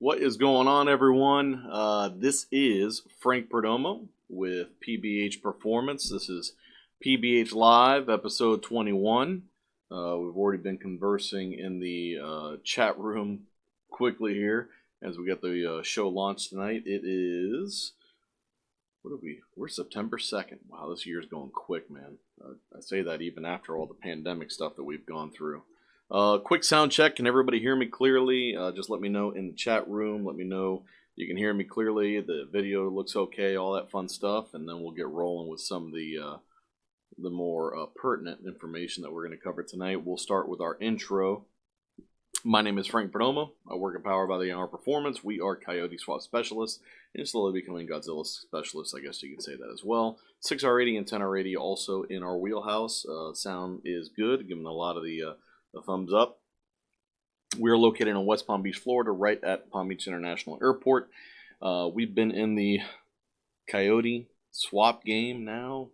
What is going on, everyone? This is Frank Perdomo with PBH Performance. This is PBH Live, episode 21. We've already been conversing in the chat room quickly here as we get the show launched tonight. It is, we're September 2nd. Wow, this year's going quick, man. I say that even after all the pandemic stuff that we've gone through. Quick sound check. Can everybody hear me clearly? Just let me know in the chat room. Let me know you can hear me clearly. The video looks okay, all that fun stuff. And then we'll get rolling with some of the more pertinent information that we're going to cover tonight. We'll start with our intro. My name is Frank Perdomo. I work at Power by the Hour Performance. We are Coyote swap specialists and slowly becoming Godzilla specialists, I guess you can say that as well. 6R80 and 10R80 also in our wheelhouse. Sound is good, giving a lot of the thumbs up. We're located in West Palm Beach, Florida, right at Palm Beach International Airport. We've been in the Coyote swap game now,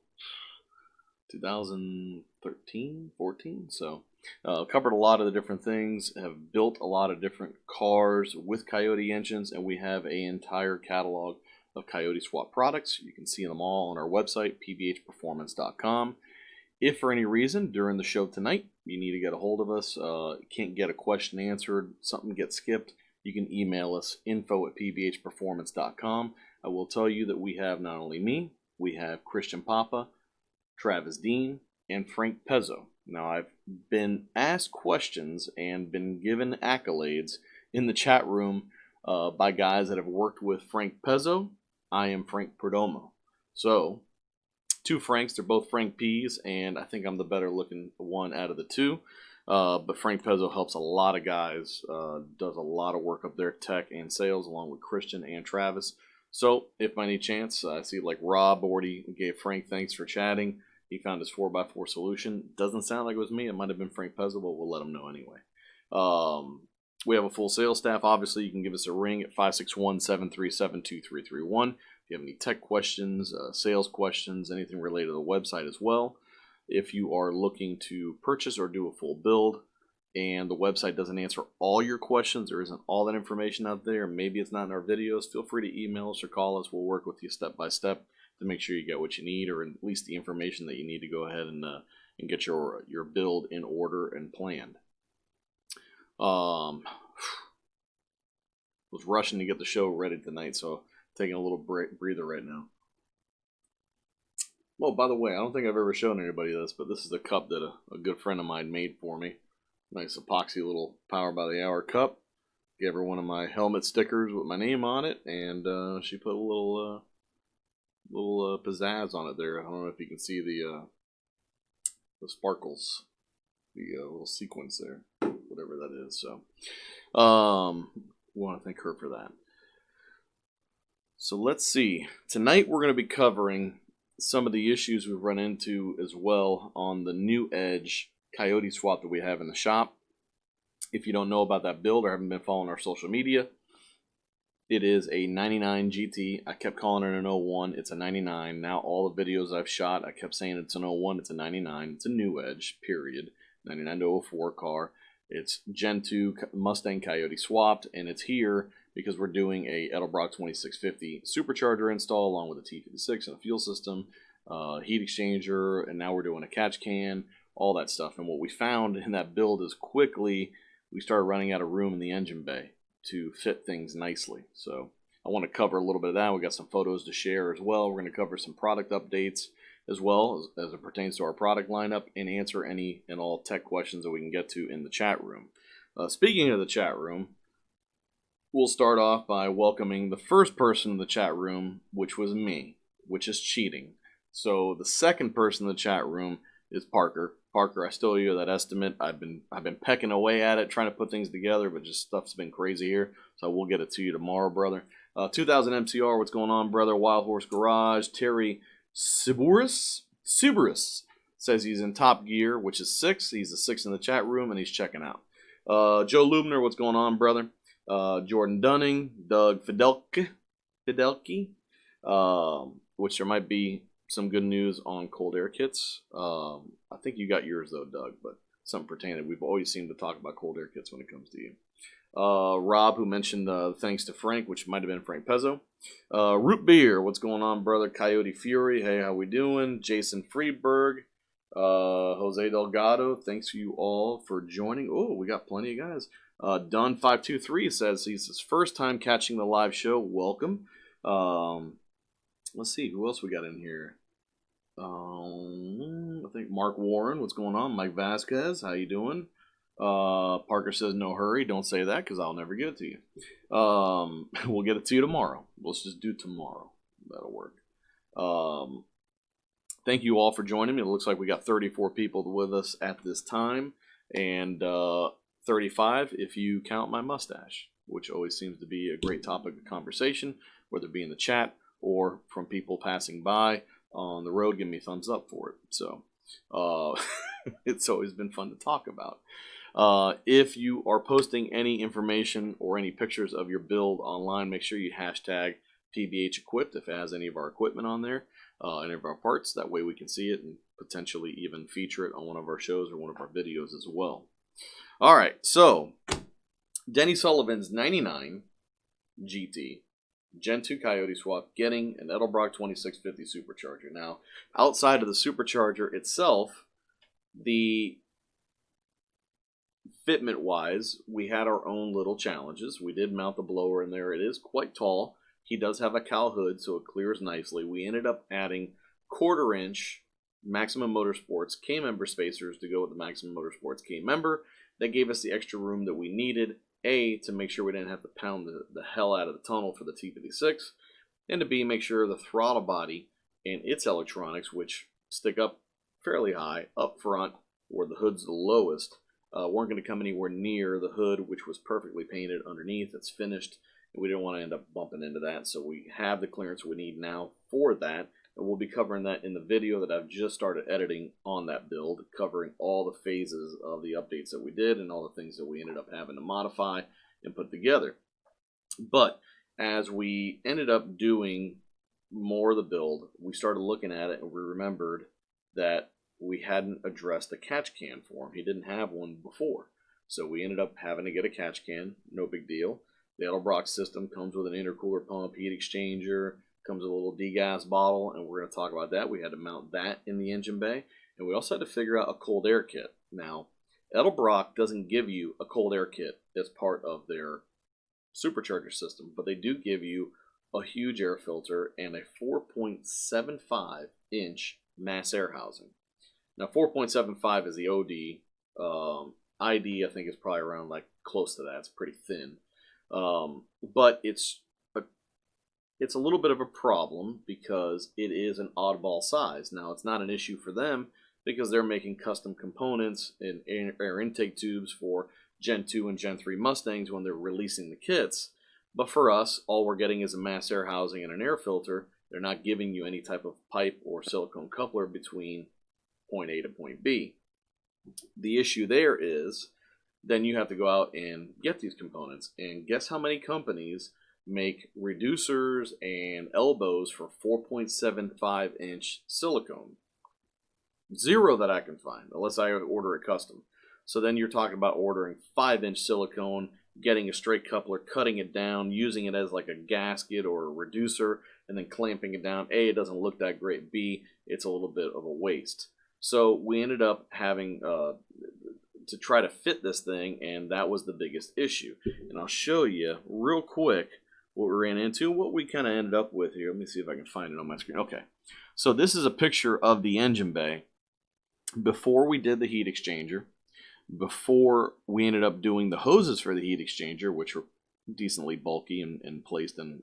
2013, 14. So covered a lot of the different things, have built a lot of different cars with Coyote engines, and we have an entire catalog of Coyote swap products. You can see them all on our website, pbhperformance.com. If for any reason during the show tonight you need to get a hold of us, can't get a question answered, something gets skipped, you can email us, info@pbhperformance.com. I will tell you that we have not only me, we have Christian Papa, Travis Dean, and Frank Pezzo. Now, I've been asked questions and been given accolades in the chat room by guys that have worked with Frank Pezzo. I am Frank Perdomo. So, two Franks, they're both Frank P's, and I think I'm the better looking one out of the two. But Frank Pezzo helps a lot of guys, does a lot of work up there, tech and sales, along with Christian and Travis. So if by any chance, I see like Rob already gave Frank thanks for chatting. He found his 4x4 solution. Doesn't sound like it was me. It might have been Frank Pezzo, but we'll let him know anyway. We have a full sales staff. Obviously, you can give us a ring at 561-737-2331. If you have any tech questions, sales questions, anything related to the website as well. If you are looking to purchase or do a full build and the website doesn't answer all your questions, there isn't all that information out there, maybe it's not in our videos, feel free to email us or call us. We'll work with you step by step to make sure you get what you need, or at least the information that you need to go ahead and get your build in order and planned. Was rushing to get the show ready tonight, so taking a little breather right now. Well, by the way, I don't think I've ever shown anybody this, but this is a cup that a good friend of mine made for me. Nice epoxy little Power by the Hour cup. Gave her one of my helmet stickers with my name on it, and she put a little pizzazz on it there. I don't know if you can see the sparkles, the little sequence there, whatever that is. So, we want to thank her for that. So let's see. Tonight we're going to be covering some of the issues we've run into as well on the new Edge Coyote swap that we have in the shop. If you don't know about that build or haven't been following our social media, it is a 99 GT. I kept calling it an 01. It's a 99. Now all the videos I've shot, I kept saying it's an 01. It's a 99. It's a new Edge, period. 99 to 04 car. It's Gen 2 Mustang Coyote swapped, and it's here because we're doing a Edelbrock 2650 Supercharger install along with a T56 and a fuel system, heat exchanger, and now we're doing a catch can, all that stuff. And what we found in that build is quickly we started running out of room in the engine bay to fit things nicely. So I want to cover a little bit of that. We got some photos to share as well. We're going to cover some product updates as well as it pertains to our product lineup, and answer any and all tech questions that we can get to in the chat room. Speaking of the chat room, we'll start off by welcoming the first person in the chat room, which was me, which is cheating. So the second person in the chat room is Parker. Parker, I still owe you that estimate. I've been pecking away at it, trying to put things together, but just stuff's been crazy here. So we'll get it to you tomorrow, brother. 2000 MCR, what's going on, brother? Wild Horse Garage. Terry Suburus says he's in top gear, which is 6. He's the 6th in the chat room, and he's checking out. Joe Lubner, what's going on, brother? Jordan Dunning, Doug Fidelki, which there might be some good news on cold air kits. I think you got yours though, Doug, but something pertaining. We've always seemed to talk about cold air kits when it comes to you. Rob, who mentioned thanks to Frank, which might have been Frank Pezzo. Root Beer, what's going on, brother? Coyote Fury, hey, how we doing? Jason Friedberg, Jose Delgado, thanks you all for joining. Oh, we got plenty of guys. Dunn523 says he's his first time catching the live show. Welcome. Let's see, who else we got in here? I think Mark Warren, what's going on? Mike Vasquez, how you doing? Parker says no hurry. Don't say that because I'll never get it to you. We'll get it to you tomorrow. Let's just do tomorrow. That'll work. Thank you all for joining me. It looks like we got 34 people with us at this time, and 35 if you count my mustache, which always seems to be a great topic of conversation, whether it be in the chat or from people passing by on the road. Give me a thumbs up for it. So it's always been fun to talk about. If you are posting any information or any pictures of your build online, make sure you hashtag PBH equipped if it has any of our equipment on there, any of our parts. That way we can see it and potentially even feature it on one of our shows or one of our videos as well. All right, so Denny Sullivan's 99 GT Gen 2 Coyote swap getting an Edelbrock 2650 Supercharger. Now, outside of the Supercharger itself, the fitment wise, we had our own little challenges. We did mount the blower in there. It is quite tall. He does have a cowl hood, so it clears nicely. We ended up adding 1/4 inch Maximum Motorsports K-member spacers to go with the Maximum Motorsports K-member. That gave us the extra room that we needed, A, to make sure we didn't have to pound the hell out of the tunnel for the T56, and to B, make sure the throttle body and its electronics, which stick up fairly high up front where the hood's the lowest, weren't going to come anywhere near the hood, which was perfectly painted underneath. It's finished, and we didn't want to end up bumping into that, so we have the clearance we need now for that, and we'll be covering that in the video that I've just started editing on that build, covering all the phases of the updates that we did and all the things that we ended up having to modify and put together. But as we ended up doing more of the build, we started looking at it and we remembered that we hadn't addressed the catch can for him. He didn't have one before. So we ended up having to get a catch can, no big deal. The Edelbrock system comes with an intercooler pump, heat exchanger, comes with a little degas bottle, and we're going to talk about that. We had to mount that in the engine bay, and we also had to figure out a cold air kit. Now, Edelbrock doesn't give you a cold air kit as part of their Supercharger system, but they do give you a huge air filter and a 4.75 inch mass air housing. Now, 4.75 is the OD. ID, I think, is probably around like close to that. It's pretty thin, but it's a little bit of a problem because it is an oddball size. Now, it's not an issue for them because they're making custom components and air intake tubes for Gen 2 and Gen 3 Mustangs when they're releasing the kits. But for us, all we're getting is a mass air housing and an air filter. They're not giving you any type of pipe or silicone coupler between point A to point B. The issue there is then you have to go out and get these components. And guess how many companies make reducers and elbows for 4.75 inch silicone? Zero that I can find, unless I order it custom. So then you're talking about ordering 5-inch silicone, getting a straight coupler, cutting it down, using it as like a gasket or a reducer, and then clamping it down. A, it doesn't look that great. B, it's a little bit of a waste. So we ended up having to try to fit this thing, and that was the biggest issue. And I'll show you real quick what we ran into, what we kind of ended up with here. Let me see if I can find it on my screen. Okay, so this is a picture of the engine bay before we did the heat exchanger, before we ended up doing the hoses for the heat exchanger, which were decently bulky and placed in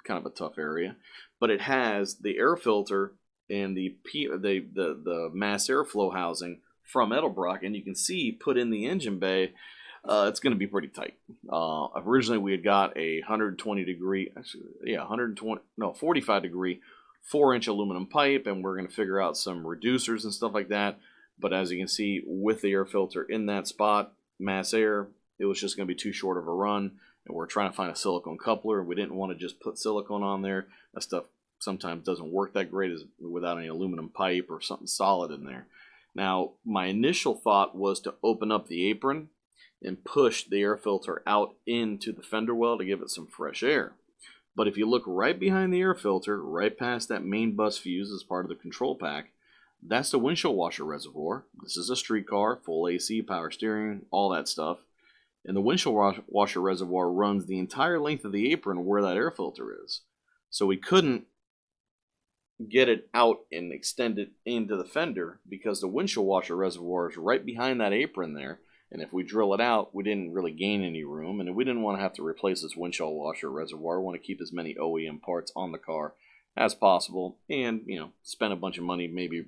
kind of a tough area. But it has the air filter and the mass airflow housing from Edelbrock, and you can see put in the engine bay, it's going to be pretty tight. Originally, we had got a 45 degree 4-inch aluminum pipe, and we're going to figure out some reducers and stuff like that. But as you can see, with the air filter in that spot, mass air, it was just going to be too short of a run, and we're trying to find a silicone coupler. We didn't want to just put silicone on there. That stuff sometimes doesn't work that great without any aluminum pipe or something solid in there. Now, my initial thought was to open up the apron and pushed the air filter out into the fender well to give it some fresh air. But if you look right behind the air filter, right past that main bus fuse as part of the control pack, that's the windshield washer reservoir. This is a street car, full AC, power steering, all that stuff. And the windshield washer reservoir runs the entire length of the apron where that air filter is. So we couldn't get it out and extend it into the fender because the windshield washer reservoir is right behind that apron there. And if we drill it out, we didn't really gain any room. And we didn't want to have to replace this windshield washer reservoir. We want to keep as many OEM parts on the car as possible, and spend a bunch of money maybe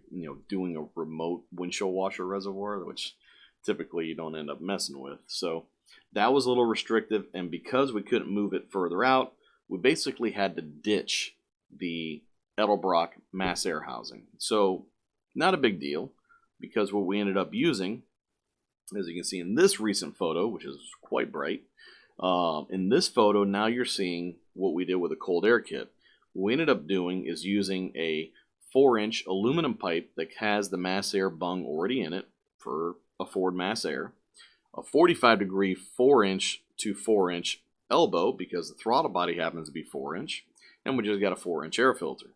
doing a remote windshield washer reservoir, which typically you don't end up messing with. So that was a little restrictive, and because we couldn't move it further out, we basically had to ditch the Edelbrock mass air housing. So not a big deal, because what we ended up using, as you can see in this recent photo, which is quite bright, in this photo now you're seeing what we did with a cold air kit. What we ended up doing is using a 4-inch aluminum pipe that has the mass air bung already in it for a Ford mass air, a 45-degree 4-inch to 4-inch elbow because the throttle body happens to be 4-inch, and we just got a 4-inch air filter.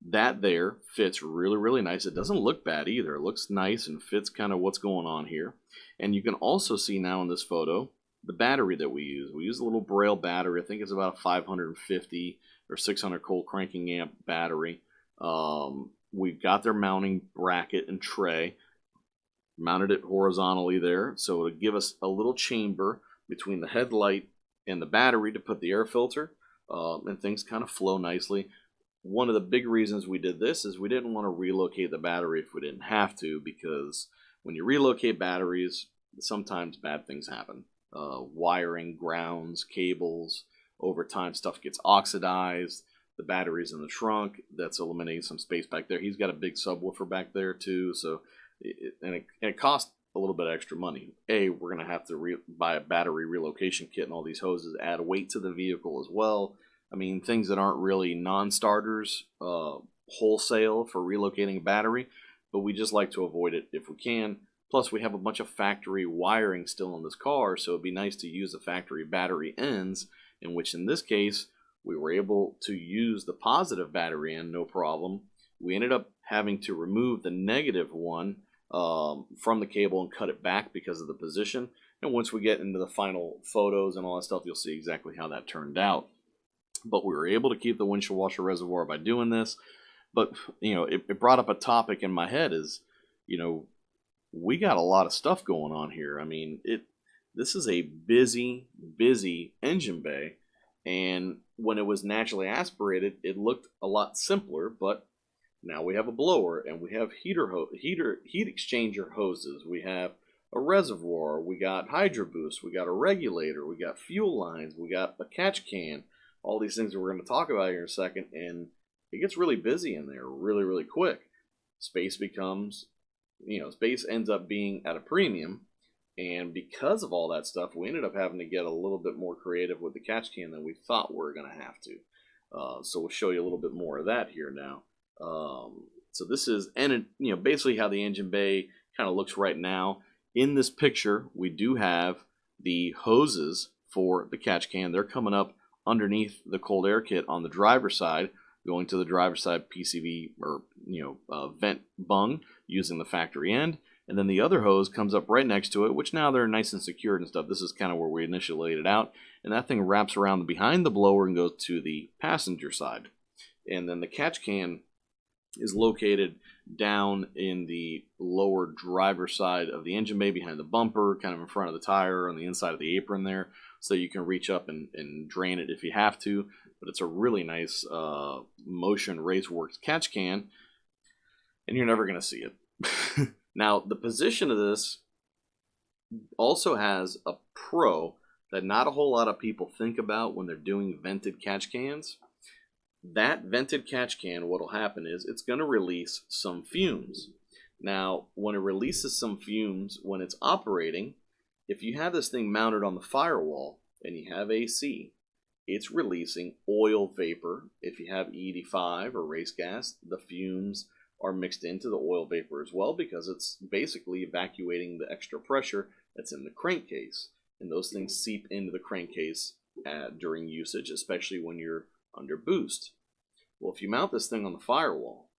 That there fits really, really nice. It doesn't look bad either. It looks nice and fits kind of what's going on here. And you can also see now in this photo the battery that we use. We use a little Braille battery. I think it's about a 550 or 600 cold cranking amp battery. We've got their mounting bracket and tray. Mounted it horizontally there, so it'll give us a little chamber between the headlight and the battery to put the air filter, and things kind of flow nicely. One of the big reasons we did this is we didn't want to relocate the battery if we didn't have to, because when you relocate batteries, sometimes bad things happen. Wiring, grounds, cables, over time stuff gets oxidized. The battery's in the trunk. That's eliminating some space back there. He's got a big subwoofer back there too, so it costs a little bit extra money. We're going to have to buy a battery relocation kit and all these hoses, add weight to the vehicle as well. I mean, things that aren't really non-starters wholesale for relocating a battery, but we just like to avoid it if we can. Plus, we have a bunch of factory wiring still in this car, so it'd be nice to use the factory battery ends, in which in this case, we were able to use the positive battery end, no problem. We ended up having to remove the negative one from the cable and cut it back because of the position. And once we get into the final photos and all that stuff, you'll see exactly how that turned out. But we were able to keep the windshield washer reservoir by doing this. But, it brought up a topic in my head is, we got a lot of stuff going on here. I mean, this is a busy engine bay. And when it was naturally aspirated, it looked a lot simpler, but now we have a blower, and we have heat exchanger hoses. We have a reservoir. We got hydro boost. We got a regulator. We got fuel lines. We got a catch can. All these things that we're going to talk about here in a second, and it gets really busy in there really, really quick. Space ends up being at a premium, and because of all that stuff, we ended up having to get a little bit more creative with the catch can than we thought we were going to have to. So we'll show you a little bit more of that here now. So this is, basically how the engine bay kind of looks right now. In this picture, we do have the hoses for the catch can. They're coming up underneath the cold air kit on the driver's side, going to the driver's side PCV or vent bung using the factory end. And then the other hose comes up right next to it, which now they're nice and secured and stuff. This is kind of where we initially laid it out. And that thing wraps around behind the blower and goes to the passenger side. And then the catch can is located down in the lower driver's side of the engine bay behind the bumper, kind of in front of the tire on the inside of the apron there. So you can reach up and drain it if you have to. But it's a really nice Motion Raceworks catch can. And you're never going to see it. Now, the position of this also has a pro that not a whole lot of people think about when they're doing vented catch cans. That vented catch can, what will happen is it's going to release some fumes. Now, when it releases some fumes when it's operating, if you have this thing mounted on the firewall and you have AC, it's releasing oil vapor. If you have E85 or race gas, the fumes are mixed into the oil vapor as well, because it's basically evacuating the extra pressure that's in the crankcase. And those things seep into the crankcase during usage, especially when you're under boost. Well, if you mount this thing on the firewall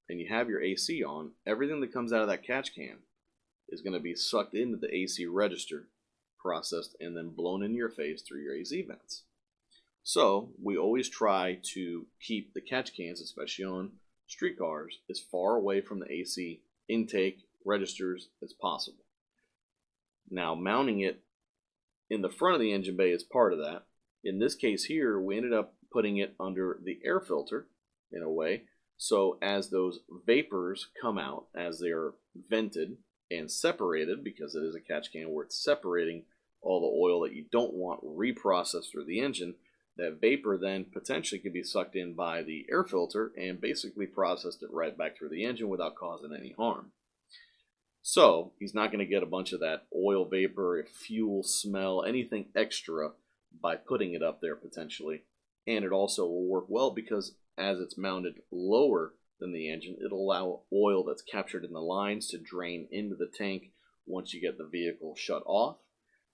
and you have your AC on, everything that comes out of that catch can is going to be sucked into the AC register, processed, and then blown into your face through your AC vents. So we always try to keep the catch cans, especially on street cars, as far away from the AC intake registers as possible. Now, mounting it in the front of the engine bay is part of that. In this case here, we ended up putting it under the air filter in a way, so as those vapors come out, as they are vented and separated, because it is a catch can where it's separating all the oil that you don't want reprocessed through the engine, that vapor then potentially could be sucked in by the air filter and basically processed it right back through the engine without causing any harm. So he's not going to get a bunch of that oil vapor, fuel smell, anything extra by putting it up there potentially. And it also will work well because as it's mounted lower than the engine, it'll allow oil that's captured in the lines to drain into the tank once you get the vehicle shut off.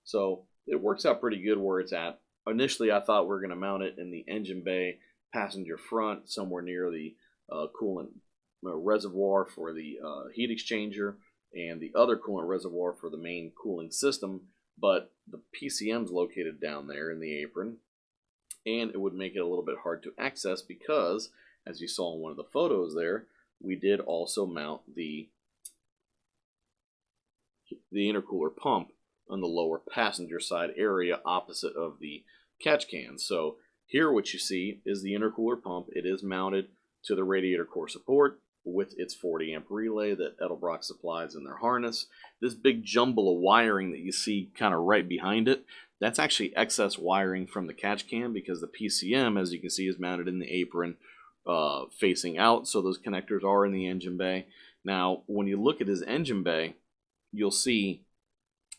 So it works out pretty good where it's at. Initially, I thought we were going to mount it in the engine bay, passenger front, somewhere near the coolant reservoir for the heat exchanger, and the other coolant reservoir for the main cooling system, but the PCM is located down there in the apron, and it would make it a little bit hard to access because, as you saw in one of the photos there, we did also mount the intercooler pump on the lower passenger side area opposite of the catch can. So here what you see is the intercooler pump. It is mounted to the radiator core support with its 40 amp relay that Edelbrock supplies in their harness. This big jumble of wiring that you see kind of right behind it, that's actually excess wiring from the catch can because the PCM, as you can see, is mounted in the apron facing out, so those connectors are in the engine bay. Now, when you look at his engine bay, you'll see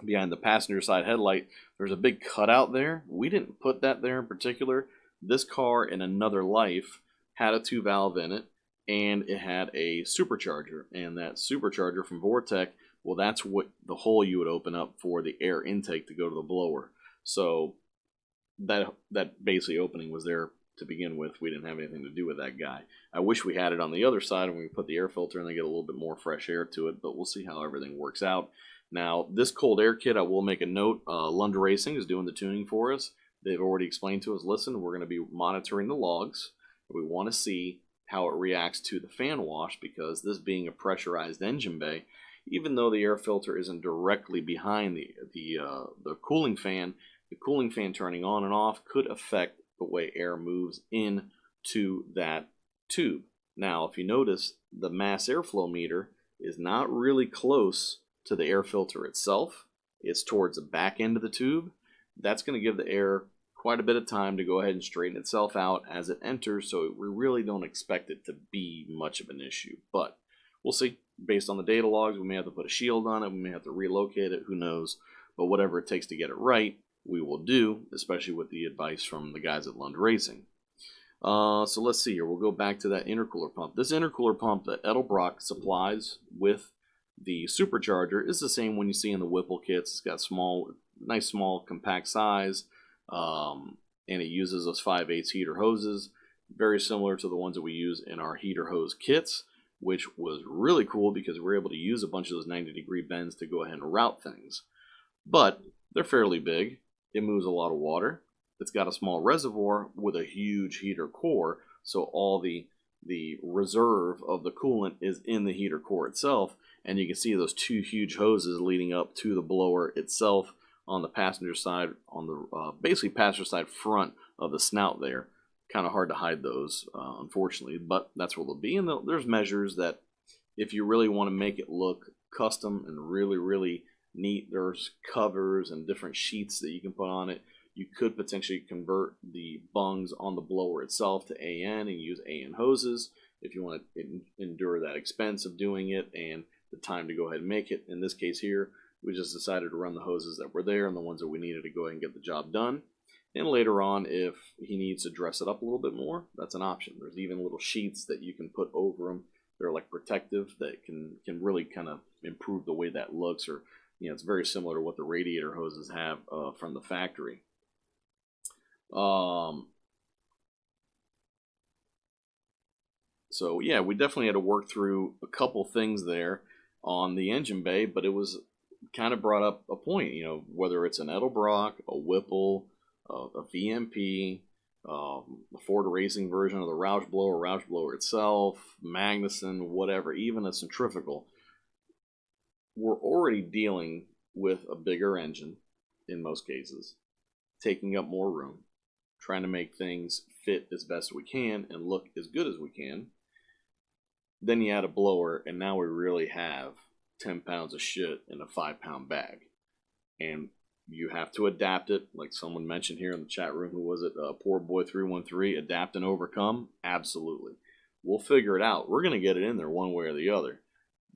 behind the passenger side headlight, there's a big cutout there. We didn't put that there in particular. This car in another life had a 2-valve in it, and it had a supercharger. And that supercharger from Vortec, well, that's what the hole you would open up for the air intake to go to the blower. So that basically opening was there to begin with. We didn't have anything to do with that guy. I wish we had it on the other side and we put the air filter and they get a little bit more fresh air to it, but we'll see how everything works out. Now, this cold air kit, I will make a note, Lund Racing is doing the tuning for us. They've already explained to us, listen, we're going to be monitoring the logs. We want to see how it reacts to the fan wash, because this being a pressurized engine bay, even though the air filter isn't directly behind the cooling fan turning on and off could affect the way air moves into that tube. Now, if you notice, the mass airflow meter is not really close to the air filter itself. It's towards the back end of the tube. That's going to give the air quite a bit of time to go ahead and straighten itself out as it enters, so we really don't expect it to be much of an issue. But we'll see. Based on the data logs, we may have to put a shield on it, we may have to relocate it, who knows. But whatever it takes to get it right, we will do, especially with the advice from the guys at Lund Racing. So let's see here. We'll go back to that intercooler pump. This intercooler pump that Edelbrock supplies with the Supercharger is the same one you see in the Whipple kits. It's got nice small compact size, and it uses those 5/8 heater hoses, very similar to the ones that we use in our heater hose kits, which was really cool because we're able to use a bunch of those 90-degree bends to go ahead and route things. But they're fairly big. It moves a lot of water. It's got a small reservoir with a huge heater core, so all the reserve of the coolant is in the heater core itself, and you can see those two huge hoses leading up to the blower itself on the passenger side, on the basically passenger side front of the snout there. Kind of hard to hide those, unfortunately, but that's where they'll be. And there's measures that if you really want to make it look custom and really, really neat, there's covers and different sheets that you can put on it. You could potentially convert the bungs on the blower itself to AN and use AN hoses if you want to endure that expense of doing it and the time to go ahead and make it. In this case here, we just decided to run the hoses that were there and the ones that we needed to go ahead and get the job done. And later on, if he needs to dress it up a little bit more, that's an option. There's even little sheets that you can put over them they're like protective that can really kind of improve the way that looks, or it's very similar to what the radiator hoses have from the factory. So yeah, we definitely had to work through a couple things there on the engine bay, but it was kind of brought up a point, whether it's an Edelbrock, a Whipple, a VMP, a Ford Racing version of the Roush Blower itself, Magnuson, whatever, even a centrifugal, we're already dealing with a bigger engine in most cases, taking up more room, trying to make things fit as best we can and look as good as we can. Then you add a blower, and now we really have 10 pounds of shit in a 5-pound bag. And you have to adapt it, like someone mentioned here in the chat room. Who was it? Poor Boy 313, adapt and overcome? Absolutely. We'll figure it out. We're going to get it in there one way or the other.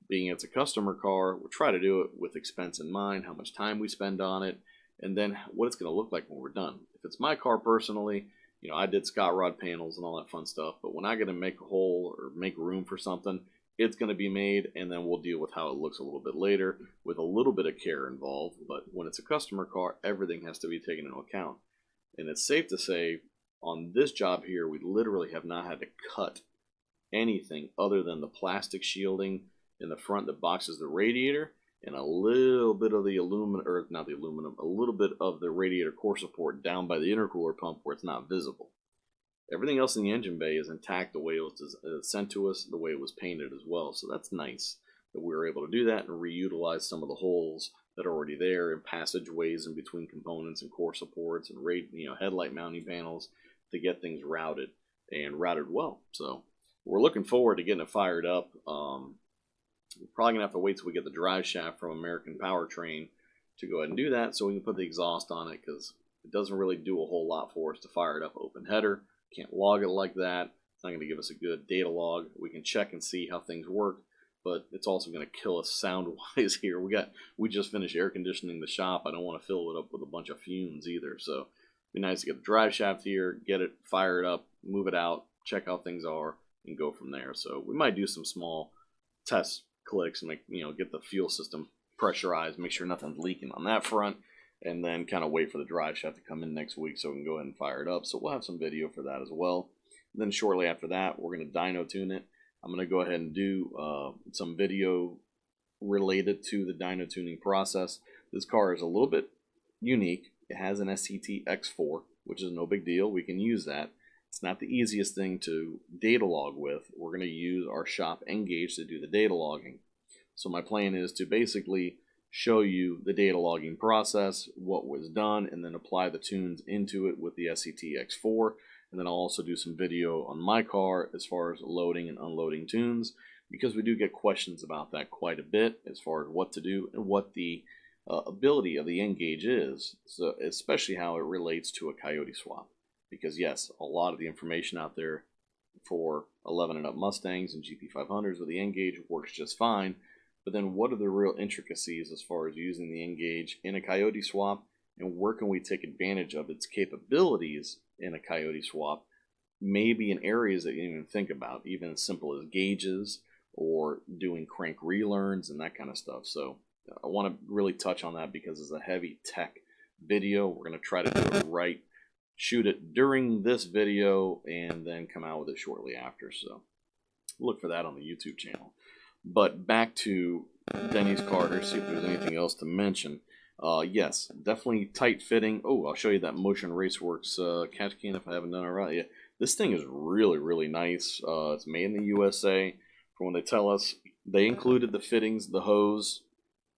Being it's a customer car, we'll try to do it with expense in mind, how much time we spend on it, and then what it's going to look like when we're done. If it's my car personally, I did Scott Rod panels and all that fun stuff, but when I get to make a hole or make room for something, it's going to be made, and then we'll deal with how it looks a little bit later with a little bit of care involved. But when it's a customer car, everything has to be taken into account. And it's safe to say on this job here, we literally have not had to cut anything other than the plastic shielding in the front that boxes the radiator, and a little bit of the aluminum, or not the aluminum, a little bit of the radiator core support down by the intercooler pump where it's not visible. Everything else in the engine bay is intact the way it was sent to us, the way it was painted as well. So that's nice that we were able to do that and reutilize some of the holes that are already there in passageways in between components and core supports and headlight mounting panels to get things routed and routed well. So we're looking forward to getting it fired up. We're probably going to have to wait till we get the drive shaft from American Powertrain to go ahead and do that so we can put the exhaust on it, because it doesn't really do a whole lot for us to fire it up open header. Can't log it like that. It's not going to give us a good data log. We can check and see how things work, but it's also going to kill us sound-wise here. We just finished air conditioning the shop. I don't want to fill it up with a bunch of fumes either, so it'd be nice to get the drive shaft here, get it, fire it up, move it out, check how things are, and go from there. So we might do some small test clicks and get the fuel system pressurized, make sure nothing's leaking on that front, and then kind of wait for the drive shaft to come in next week so we can go ahead and fire it up. So we'll have some video for that as well. And then shortly after that, we're going to dyno tune it. I'm going to go ahead and do some video related to the dyno tuning process. This car is a little bit unique. It has an SCT X4, which is no big deal. We can use that. It's not the easiest thing to data log with. We're going to use our shop Engage to do the data logging. So my plan is to basically show you the data logging process, what was done, and then apply the tunes into it with the SCT X4. And then I'll also do some video on my car as far as loading and unloading tunes, because we do get questions about that quite a bit as far as what to do and what the ability of the Engage is, so especially how it relates to a Coyote swap. Because yes, a lot of the information out there for 11 and up Mustangs and GP500s with the Engage works just fine. But then what are the real intricacies as far as using the Engage in a Coyote swap, and where can we take advantage of its capabilities in a Coyote swap, maybe in areas that you didn't even think about, even as simple as gauges or doing crank relearns and that kind of stuff. So I want to really touch on that because it's a heavy tech video. We're going to try to do it right, shoot it during this video, and then come out with it shortly after. So look for that on the YouTube channel. But back to Denny's Carter, see if there's anything else to mention. Yes, definitely tight fitting. Oh, I'll show you that Motion Raceworks catch can if I haven't done it right yet. This thing is really, really nice. It's made in the USA. From when they tell us, they included the fittings, the hose,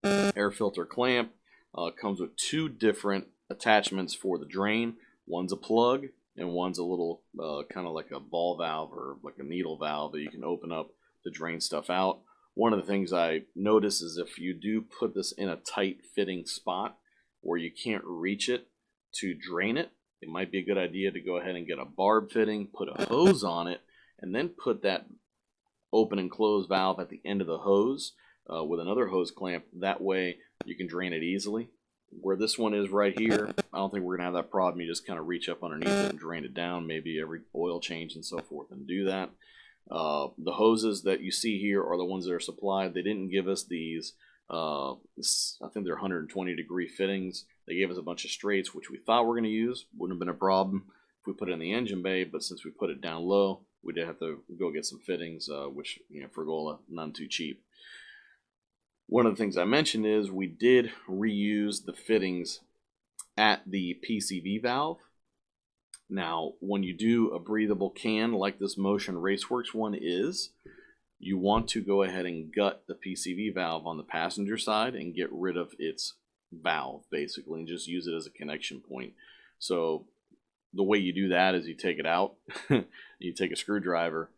air filter clamp. Comes with two different attachments for the drain. One's a plug, and one's a little kind of like a ball valve or like a needle valve that you can open up to drain stuff out. One of the things I notice is if you do put this in a tight fitting spot where you can't reach it to drain it, it might be a good idea to go ahead and get a barb fitting, put a hose on it, and then put that open and close valve at the end of the hose with another hose clamp. That way you can drain it easily. Where this one is right here, I don't think we're going to have that problem. You just kind of reach up underneath it and drain it down, maybe every oil change and so forth, and do that. The hoses that you see here are the ones that are supplied. They didn't give us these, I think they're 120-degree fittings. They gave us a bunch of straights, which we thought were going to use. Wouldn't have been a problem if we put it in the engine bay, but since we put it down low, we did have to go get some fittings, which, for Gola, none too cheap. One of the things I mentioned is we did reuse the fittings at the PCV valve. Now, when you do a breathable can like this Motion Raceworks one is, you want to go ahead and gut the PCV valve on the passenger side and get rid of its valve, basically, and just use it as a connection point. So the way you do that is you take it out, you take a screwdriver,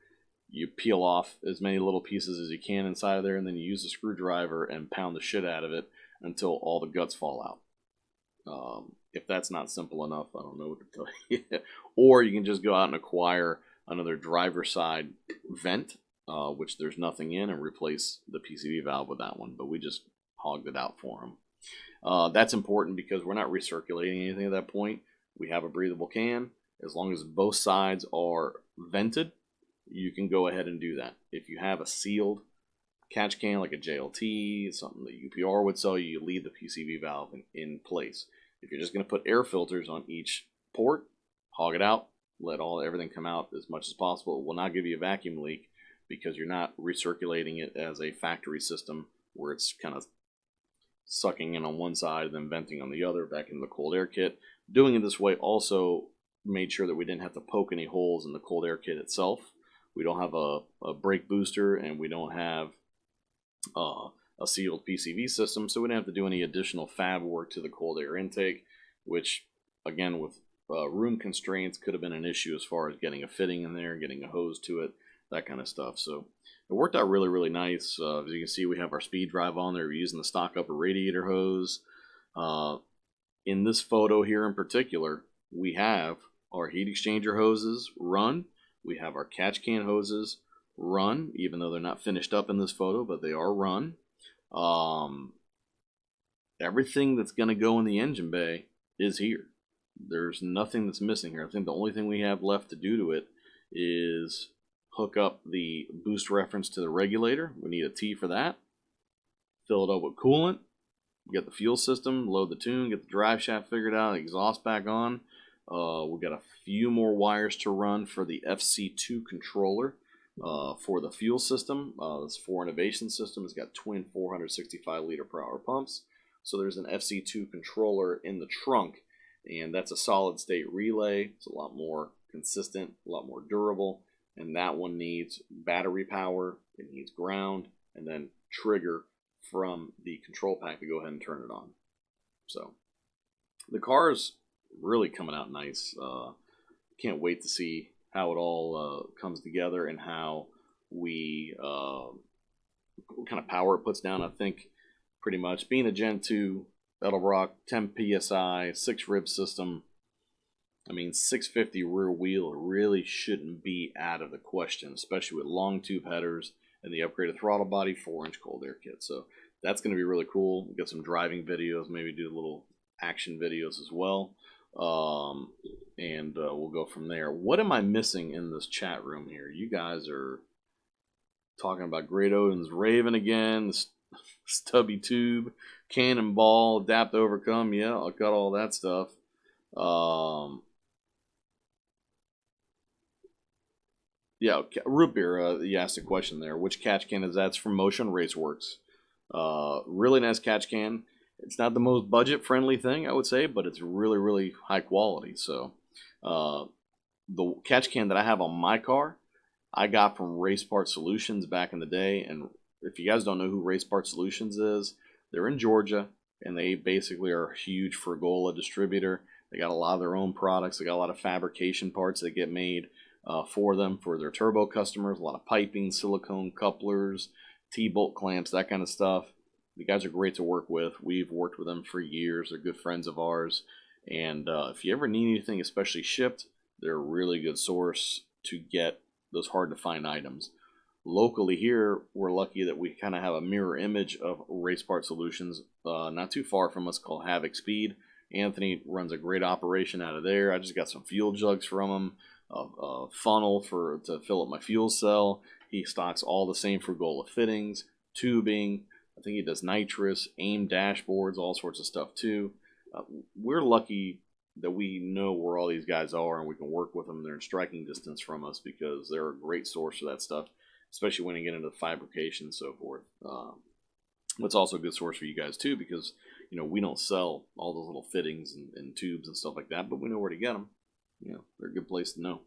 you peel off as many little pieces as you can inside of there, and then you use the screwdriver and pound the shit out of it until all the guts fall out. If that's not simple enough, I don't know what to tell you. Or you can just go out and acquire another driver side vent, which there's nothing in, and replace the PCV valve with that one. But we just hogged it out for them. That's important because we're not recirculating anything at that point. We have a breathable can. As long as both sides are vented, you can go ahead and do that. If you have a sealed catch can like a JLT, something that UPR would sell you, you leave the PCV valve in place. If you're just going to put air filters on each port, hog it out, let everything come out as much as possible. It will not give you a vacuum leak because you're not recirculating it as a factory system where it's kind of sucking in on one side and then venting on the other back into the cold air kit. Doing it this way also made sure that we didn't have to poke any holes in the cold air kit itself. We don't have a brake booster, and we don't have a sealed PCV system, so we didn't have to do any additional fab work to the cold air intake, which, again, with room constraints could have been an issue as far as getting a fitting in there, getting a hose to it, that kind of stuff. So it worked out really, really nice. As you can see, we have our speed drive on there. We're using the stock upper radiator hose. In this photo here in particular, we have our heat exchanger hoses run. We have our catch can hoses run, even though they're not finished up in this photo, but they are run. Everything that's going to go in the engine bay is here. There's nothing that's missing here. I think the only thing we have left to do to it is hook up the boost reference to the regulator. We need a T for that. Fill it up with coolant. Get the fuel system, load the tune, get the drive shaft figured out, exhaust back on. We've got a few more wires to run for the FC2 controller. For the fuel system, this 4 Innovation system has got twin 465 liter per hour pumps. So there's an FC2 controller in the trunk, and that's a solid state relay. It's a lot more consistent, a lot more durable, and that one needs battery power, it needs ground, and then trigger from the control pack to go ahead and turn it on. So the car is really coming out nice. Can't wait to see how it all comes together and how we what kind of power it puts down. I think pretty much being a Gen 2 Edelbrock 10 PSI 6 rib system, I mean 650 rear wheel really shouldn't be out of the question, especially with long tube headers and the upgraded throttle body, 4-inch cold air kit. So that's going to be really cool. We'll get some driving videos, maybe do little action videos as well. And we'll go from there. What am I missing in this chat room here? You guys are talking about Great Odin's Raven again, stubby tube, cannonball, adapt to overcome. Yeah, I got all that stuff. Yeah, Root Beer, you asked a question there. Which catch can is that? It's from Motion Raceworks. Really nice catch can. It's not the most budget-friendly thing, I would say, but it's really, really high quality. So the catch can that I have on my car, I got from Race Part Solutions back in the day. And if you guys don't know who Race Part Solutions is, they're in Georgia, and they basically are a huge Fergola distributor. They got a lot of their own products. They got a lot of fabrication parts that get made for them, for their turbo customers, a lot of piping, silicone couplers, T-bolt clamps, that kind of stuff. The guys are great to work with. We've worked with them for years. They're good friends of ours. And if you ever need anything, especially shipped, they're a really good source to get those hard-to-find items. Locally here, we're lucky that we kind of have a mirror image of Race Part Solutions not too far from us called Havoc Speed. Anthony runs a great operation out of there. I just got some fuel jugs from him. a funnel to fill up my fuel cell. He stocks all the same Frugola fittings, tubing. I think he does nitrous, AIM dashboards, all sorts of stuff too. We're lucky that we know where all these guys are and we can work with them. They're in striking distance from us because they're a great source for that stuff, especially when you get into the fabrication and so forth. It's also a good source for you guys too because, you know, we don't sell all those little fittings and tubes and stuff like that, but we know where to get them. You know, they're a good place to know.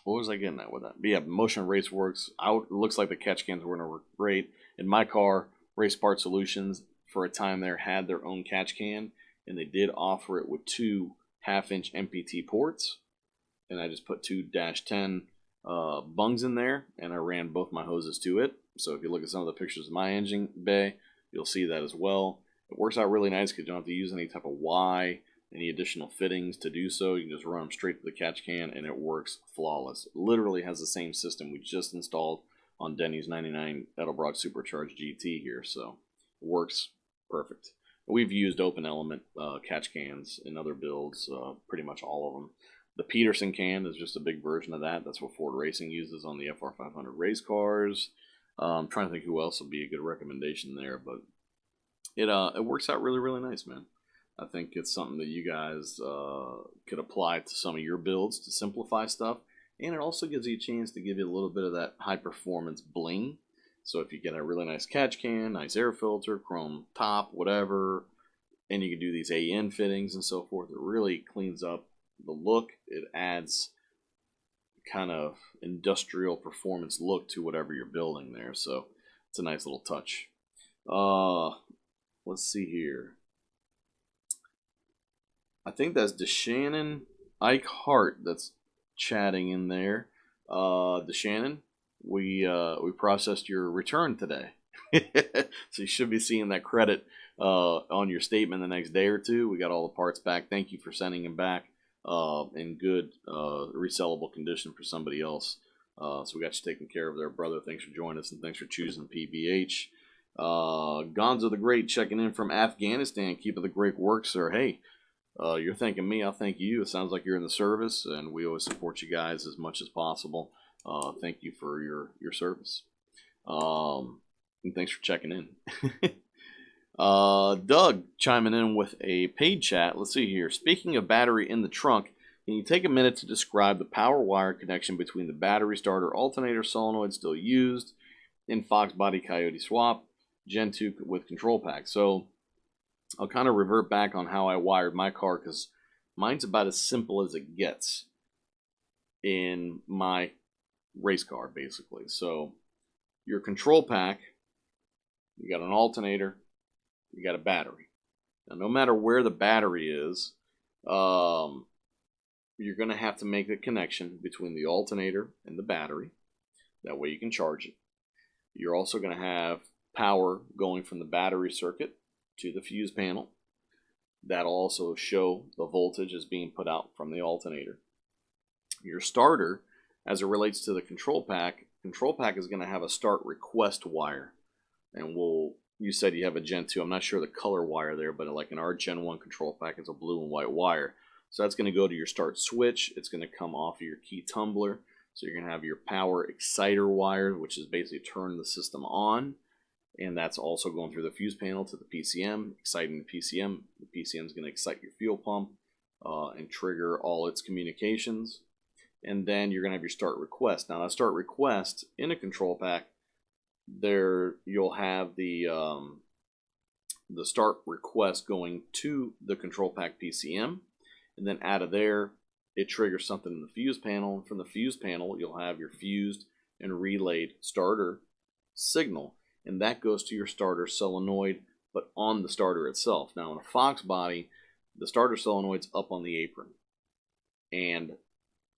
What was I getting at with that? But yeah, Motion Race Works. It looks like the catch cans were going to work great. In my car, Race Part Solutions, for a time there, had their own catch can, and they did offer it with 2 half-inch MPT ports. And I just put 2 -10 bungs in there, and I ran both my hoses to it. So if you look at some of the pictures of my engine bay, you'll see that as well. It works out really nice because you don't have to use any type of Y, any additional fittings to do so. You can just run them straight to the catch can, and it works flawless. It literally has the same system we just installed on Denny's 99 Edelbrock Supercharged GT here, so it works perfect. We've used open element catch cans in other builds, pretty much all of them. The Peterson can is just a big version of that. That's what Ford Racing uses on the FR500 race cars. I'm trying to think who else would be a good recommendation there, but it works out really, really nice, man. I think it's something that you guys could apply to some of your builds to simplify stuff, and it also gives you a chance to give you a little bit of that high performance bling. So if you get a really nice catch can, nice air filter, chrome top, whatever, and you can do these AN fittings and so forth, it really cleans up the look. It adds kind of industrial performance look to whatever you're building there. So it's a nice little touch. Let's see here. I think that's DeShannon Ike Hart that's chatting in there. DeShannon, we processed your return today. So you should be seeing that credit on your statement the next day or two. We got all the parts back. Thank you for sending them back in good resellable condition for somebody else. So we got you taken care of there, brother. Thanks for joining us and thanks for choosing PBH. Gonzo the Great checking in from Afghanistan. Keep up the great work, sir. Hey, you're thanking me, I'll thank you. It sounds like you're in the service, and we always support you guys as much as possible. Thank you for your service. And thanks for checking in. Doug chiming in with a paid chat. Let's see here. Speaking of battery in the trunk, can you take a minute to describe the power wire connection between the battery starter alternator solenoid still used in Fox Body Coyote swap, Gen 2 with control pack? So I'll kind of revert back on how I wired my car because mine's about as simple as it gets in my race car, basically. So your control pack, you got an alternator, you got a battery. Now, no matter where the battery is, you're going to have to make a connection between the alternator and the battery. That way you can charge it. You're also going to have power going from the battery circuit to the fuse panel. That'll also show the voltage as being put out from the alternator. Your starter, as it relates to the control pack is going to have a start request wire. And you said you have a Gen 2. I'm not sure the color wire there, but like in our Gen 1 control pack, it's a blue and white wire. So that's going to go to your start switch. It's going to come off of your key tumbler. So you're going to have your power exciter wire, which is basically turn the system on. And that's also going through the fuse panel to the PCM, exciting the PCM. The PCM is going to excite your fuel pump and trigger all its communications. And then you're going to have your start request. Now, that start request in a control pack, there you'll have the start request going to the control pack PCM. And then out of there, it triggers something in the fuse panel. And from the fuse panel, you'll have your fused and relayed starter signal. And that goes to your starter solenoid, but on the starter itself. Now, in a Fox body, the starter solenoid's up on the apron. And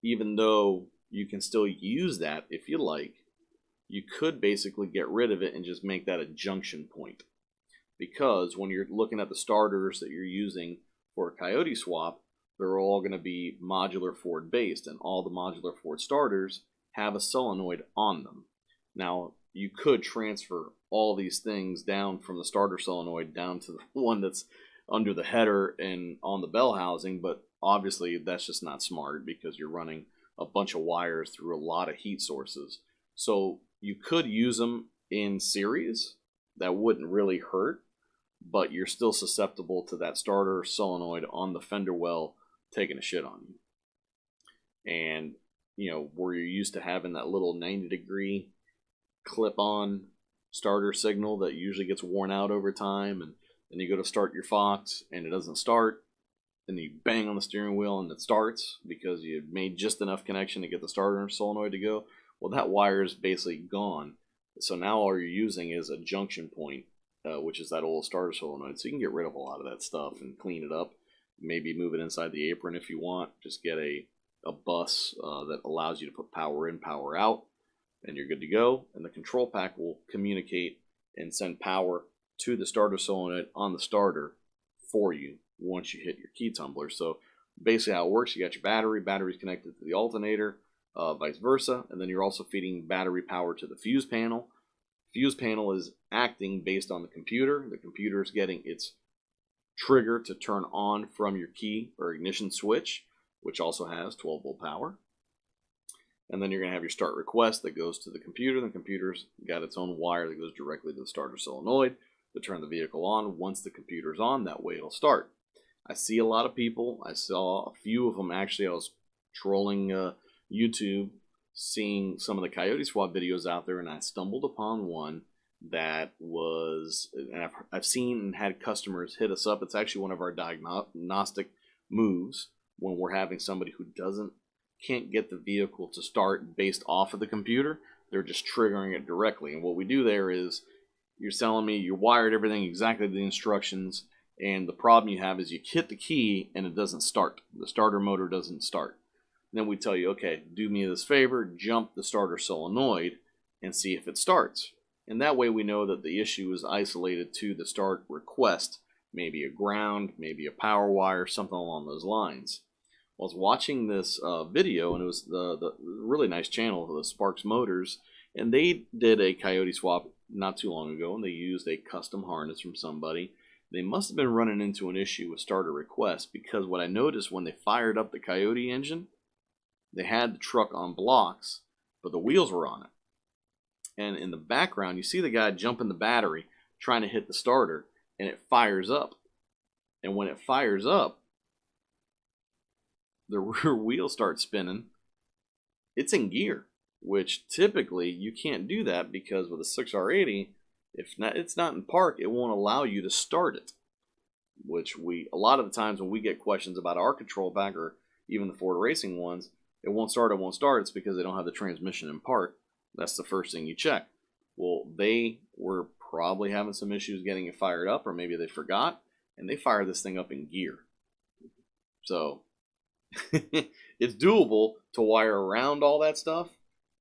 even though you can still use that if you like, you could basically get rid of it and just make that a junction point. Because when you're looking at the starters that you're using for a Coyote swap, they're all going to be modular Ford based, and all the modular Ford starters have a solenoid on them. Now, you could transfer all these things down from the starter solenoid down to the one that's under the header and on the bell housing, but obviously that's just not smart because you're running a bunch of wires through a lot of heat sources. So you could use them in series. That wouldn't really hurt, but you're still susceptible to that starter solenoid on the fender well taking a shit on you. And, you know, where you're used to having that little 90-degree clip-on starter signal that usually gets worn out over time, and then you go to start your Fox and it doesn't start, then you bang on the steering wheel and it starts because you made just enough connection to get the starter solenoid to go. Well, that wire is basically gone. So now all you're using is a junction point, which is that old starter solenoid. So you can get rid of a lot of that stuff and clean it up. Maybe move it inside the apron if you want. Just get a bus that allows you to put power in, power out, and you're good to go. And the control pack will communicate and send power to the starter solenoid on the starter for you once you hit your key tumbler. So basically how it works, you got your battery's connected to the alternator, vice versa, and then you're also feeding battery power to the fuse panel. Fuse panel is acting based on the computer. The computer is getting its trigger to turn on from your key or ignition switch, which also has 12-volt power. And then you're going to have your start request that goes to the computer. The computer's got its own wire that goes directly to the starter solenoid to turn the vehicle on. Once the computer's on, that way it'll start. I see a lot of people. I saw a few of them actually. I was trolling YouTube, seeing some of the Coyote swap videos out there, and I stumbled upon one that was, and I've seen and had customers hit us up. It's actually one of our diagnostic moves when we're having somebody who can't get the vehicle to start based off of the computer. They're just triggering it directly. And what we do there is, you're telling me you wired everything exactly to the instructions, and the problem you have is you hit the key and it doesn't start. The starter motor doesn't start. Then we tell you, okay, do me this favor, jump the starter solenoid and see if it starts. And that way we know that the issue is isolated to the start request, maybe a ground, maybe a power wire, something along those lines. I was watching this video, and it was the really nice channel, the Sparks Motors, and they did a Coyote swap not too long ago, and they used a custom harness from somebody. They must have been running into an issue with starter request, because what I noticed when they fired up the Coyote engine, they had the truck on blocks, but the wheels were on it. And in the background, you see the guy jumping the battery, trying to hit the starter, and it fires up. And when it fires up, the rear wheel starts spinning. It's in gear, which typically you can't do that because with a 6R80, if it's not in park, it won't allow you to start it. Which a lot of the times when we get questions about our control pack or even the Ford Racing ones, it won't start, it's because they don't have the transmission in park. That's the first thing you check. Well, they were probably having some issues getting it fired up, or maybe they forgot, and they fired this thing up in gear. So it's doable to wire around all that stuff,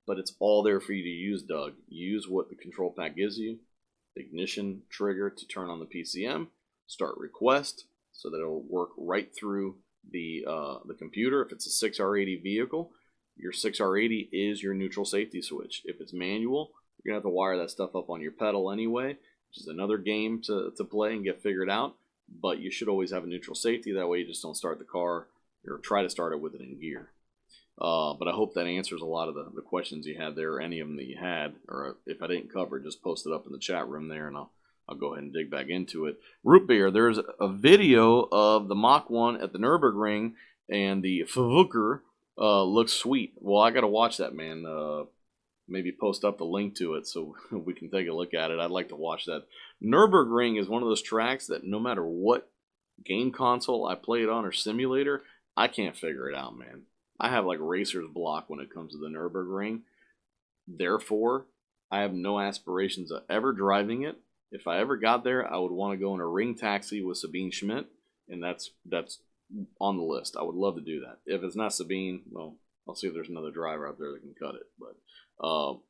but it's all there for you to use, Doug. Use what the control pack gives you. Ignition trigger to turn on the PCM, start request, so that it'll work right through the computer. If it's a 6R80 vehicle, your 6R80 is your neutral safety switch. If it's manual, you're going to have to wire that stuff up on your pedal anyway, which is another game to play and get figured out. But you should always have a neutral safety. That way you just don't start the car or try to start it with it in gear. But I hope that answers a lot of the questions you had there, or any of them that you had. Or if I didn't cover it, just post it up in the chat room there, and I'll go ahead and dig back into it. Root Beer, there's a video of the Mach 1 at the Nürburgring, and the Verwucker looks sweet. Well, I got to watch that, man. Maybe post up the link to it so we can take a look at it. I'd like to watch that. Nürburgring is one of those tracks that no matter what game console I play it on or simulator, I can't figure it out, man. I have like racer's block when it comes to the Nürburgring. Therefore, I have no aspirations of ever driving it. If I ever got there, I would want to go in a ring taxi with Sabine Schmidt, and that's on the list. I would love to do that. If it's not Sabine, well, I'll see if there's another driver out there that can cut it. But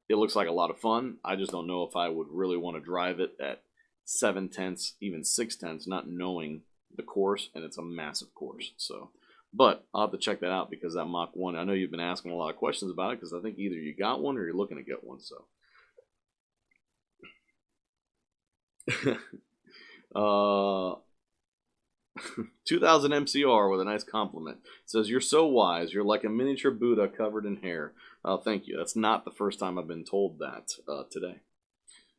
it looks like a lot of fun. I just don't know if I would really want to drive it at 7/10, even 6/10, not knowing the course, and it's a massive course. So, but I'll have to check that out, because that Mach 1, I know you've been asking a lot of questions about it, because I think either you got one or you're looking to get one. So, 2000 MCR with a nice compliment. It says, "You're so wise. You're like a miniature Buddha covered in hair." Oh, thank you. That's not the first time I've been told that today.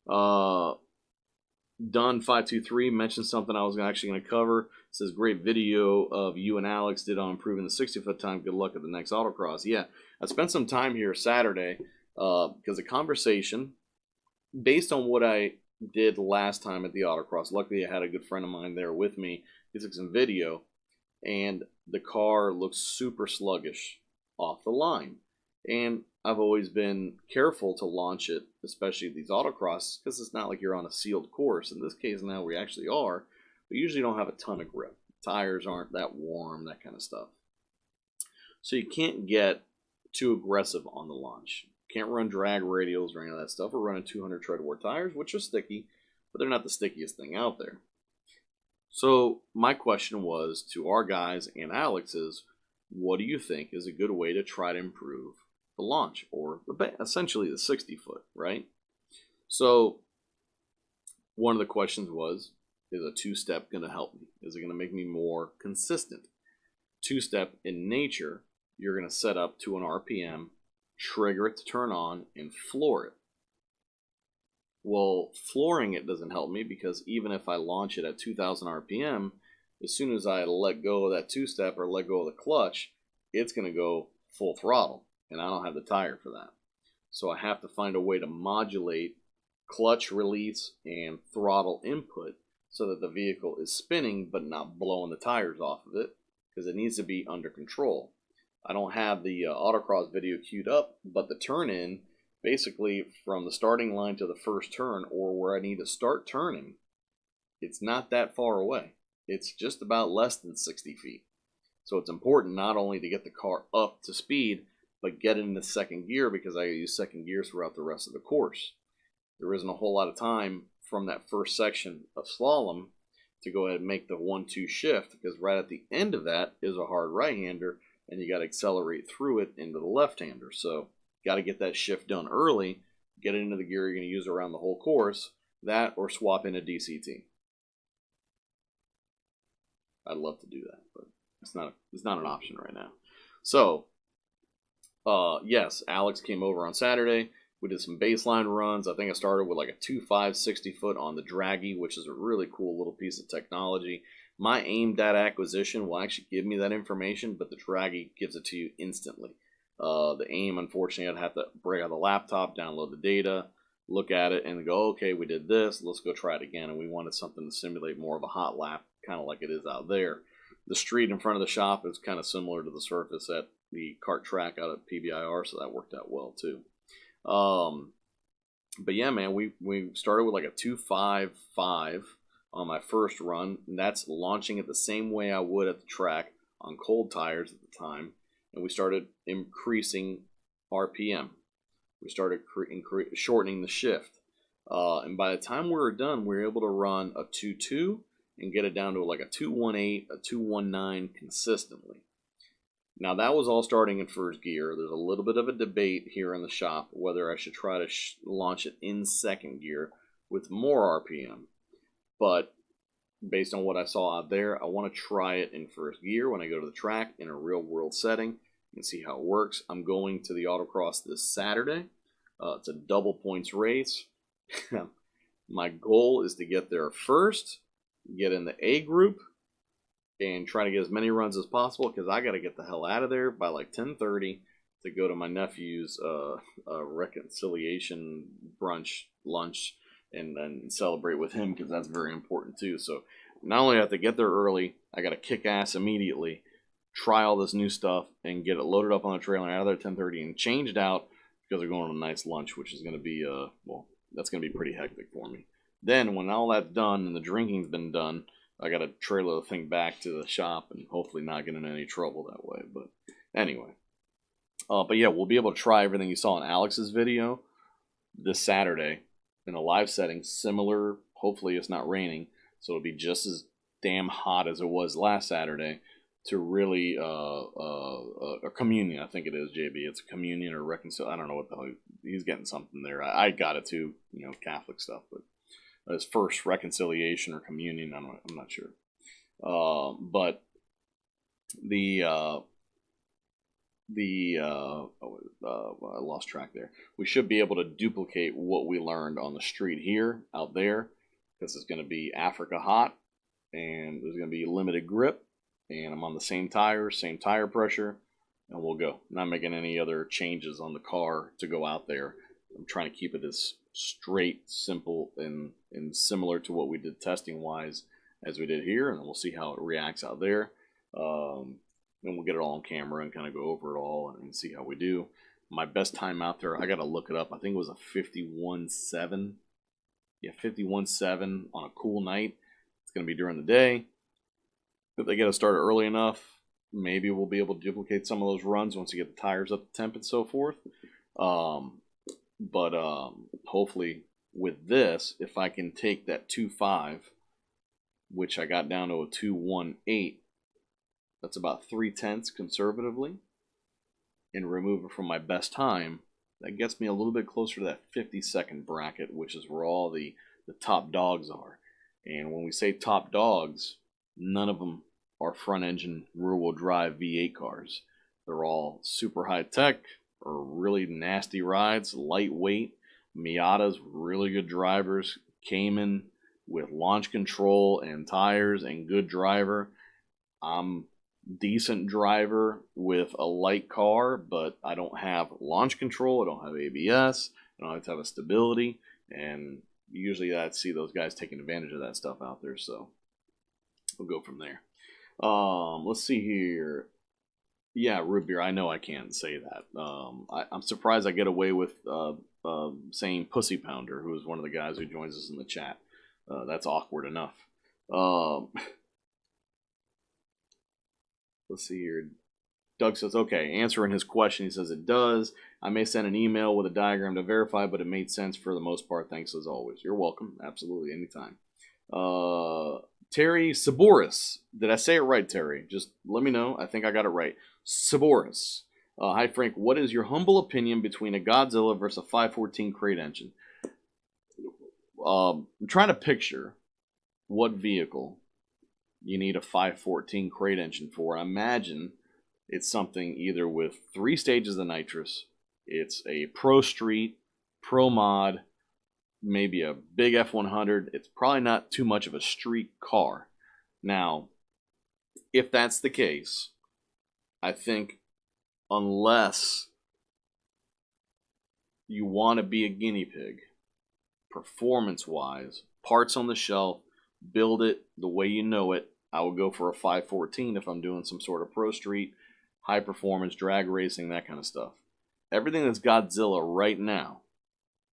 Dunn523 mentioned something I was actually going to cover. It says, "Great video of you and Alex did on improving the 60-foot time. Good luck at the next autocross." Yeah, I spent some time here Saturday because the conversation, based on what I did last time at the autocross, luckily I had a good friend of mine there with me. He took some video, and the car looks super sluggish off the line. And I've always been careful to launch it, especially these autocross, because it's not like you're on a sealed course. In this case now we actually are, but usually don't have a ton of grip. Tires aren't that warm, that kind of stuff. So you can't get too aggressive on the launch. Can't run drag radials or any of that stuff. We're running 200 tread wear tires, which are sticky, but they're not the stickiest thing out there. So my question was to our guys and Alex's, what do you think is a good way to try to improve the launch, or essentially the 60-foot, right? So one of the questions was, is a two-step going to help me? Is it going to make me more consistent? Two-step in nature, you're going to set up to an RPM, trigger it to turn on, and floor it. Well, flooring it doesn't help me because even if I launch it at 2000 RPM, as soon as I let go of that two-step or let go of the clutch, it's going to go full throttle, and I don't have the tire for that. So I have to find a way to modulate clutch release and throttle input so that the vehicle is spinning but not blowing the tires off of it, because it needs to be under control. I don't have the autocross video queued up, but the turn-in, basically from the starting line to the first turn, or where I need to start turning, it's not that far away. It's just about less than 60 feet. So it's important not only to get the car up to speed, but get it into second gear, because I use second gear throughout the rest of the course. There isn't a whole lot of time from that first section of slalom to go ahead and make the 1-2 shift, because right at the end of that is a hard right-hander, and you got to accelerate through it into the left-hander. So got to get that shift done early, get it into the gear you're going to use around the whole course, that or swap in a DCT. I'd love to do that, but it's not an option right now. So, yes, Alex came over on Saturday. We did some baseline runs. I think I started with like a 2.5 60-foot on the Draggy, which is a really cool little piece of technology. My aim data acquisition will actually give me that information, but the Draggy gives it to you instantly. The aim, unfortunately, I'd have to break out the laptop, download the data, look at it, and go, okay, we did this, let's go try it again. And we wanted something to simulate more of a hot lap, kind of like it is out there. The street in front of the shop is kind of similar to the surface at the kart track out at PBIR, so that worked out well too. But yeah, man, we started with like a 2.55 on my first run, and that's launching it the same way I would at the track on cold tires at the time. And we started increasing RPM. We started shortening the shift. And by the time we were done, we were able to run a 2.2 and get it down to like a 2.18, a 2.19 consistently. Now that was all starting in first gear. There's a little bit of a debate here in the shop whether I should try to launch it in second gear with more RPM. But based on what I saw out there, I want to try it in first gear when I go to the track in a real world setting and see how it works. I'm going to the autocross this Saturday. It's a double points race. My goal is to get there first, get in the A group, and try to get as many runs as possible, because I got to get the hell out of there by like 10:30 to go to my nephew's reconciliation brunch lunch and then celebrate with him, because that's very important too. So not only do I have to get there early, I got to kick ass immediately, try all this new stuff, and get it loaded up on the trailer out of there at 10:30 and changed out, because they're going on a nice lunch, which is going to be well, that's going to be pretty hectic for me. Then when all that's done and the drinking's been done, I got to trailer the thing back to the shop and hopefully not get in any trouble that way. But anyway, but yeah, we'll be able to try everything you saw in Alex's video this Saturday in a live setting, similar. Hopefully it's not raining, so it'll be just as damn hot as it was last Saturday, to really a communion. I think it is, JB. It's a communion or reconcile. I don't know what the hell he's getting something there. I got it too, you know, Catholic stuff, but his first reconciliation or communion, I'm not sure. But I lost track there. We should be able to duplicate what we learned on the street here, out there, because it's going to be Africa hot, and there's going to be limited grip, and I'm on the same tires, same tire pressure, and we'll go. Not making any other changes on the car to go out there. I'm trying to keep it as straight, simple, and similar to what we did testing-wise as we did here, and we'll see how it reacts out there. And we'll get it all on camera and kind of go over it all and see how we do. My best time out there, I got to look it up. I think it was a 51.7. Yeah, 51.7 on a cool night. It's going to be during the day. If they get us started early enough, maybe we'll be able to duplicate some of those runs once you get the tires up to temp and so forth. But hopefully with this, if I can take that 2.5, which I got down to a 2.18, that's about 0.3 conservatively, and remove it from my best time, that gets me a little bit closer to that 50-second bracket, which is where all the top dogs are. And when we say top dogs, none of them are front-engine, rear-wheel drive V8 cars. They're all super high-tech or really nasty rides, lightweight. Miatas, really good drivers. Cayman with launch control and tires and good driver. I'm decent driver with a light car, but I don't have launch control, I don't have ABS, I don't have to have a stability, and usually I'd see those guys taking advantage of that stuff out there, so we'll go from there. Let's see here. Yeah, root beer, I know I can't say that. I'm surprised I get away with saying Pussy Pounder, who is one of the guys who joins us in the chat. That's awkward enough. Let's see here. Doug says, okay, answering his question, he says, it does. I may send an email with a diagram to verify, but it made sense for the most part. Thanks as always. You're welcome. Absolutely. Anytime. Terry Saboris. Did I say it right, Terry? Just let me know. I think I got it right. Saboris. Hi, Frank. What is your humble opinion between a Godzilla versus a 514 crate engine? I'm trying to picture what vehicle you need a 514 crate engine for. I imagine it's something either with 3 stages of nitrous, it's a Pro Street, Pro Mod, maybe a big F100. It's probably not too much of a street car. Now, if that's the case, I think unless you want to be a guinea pig, performance-wise, parts on the shelf, build it the way you know it, I would go for a 514 if I'm doing some sort of Pro Street, high performance, drag racing, that kind of stuff. Everything that's Godzilla right now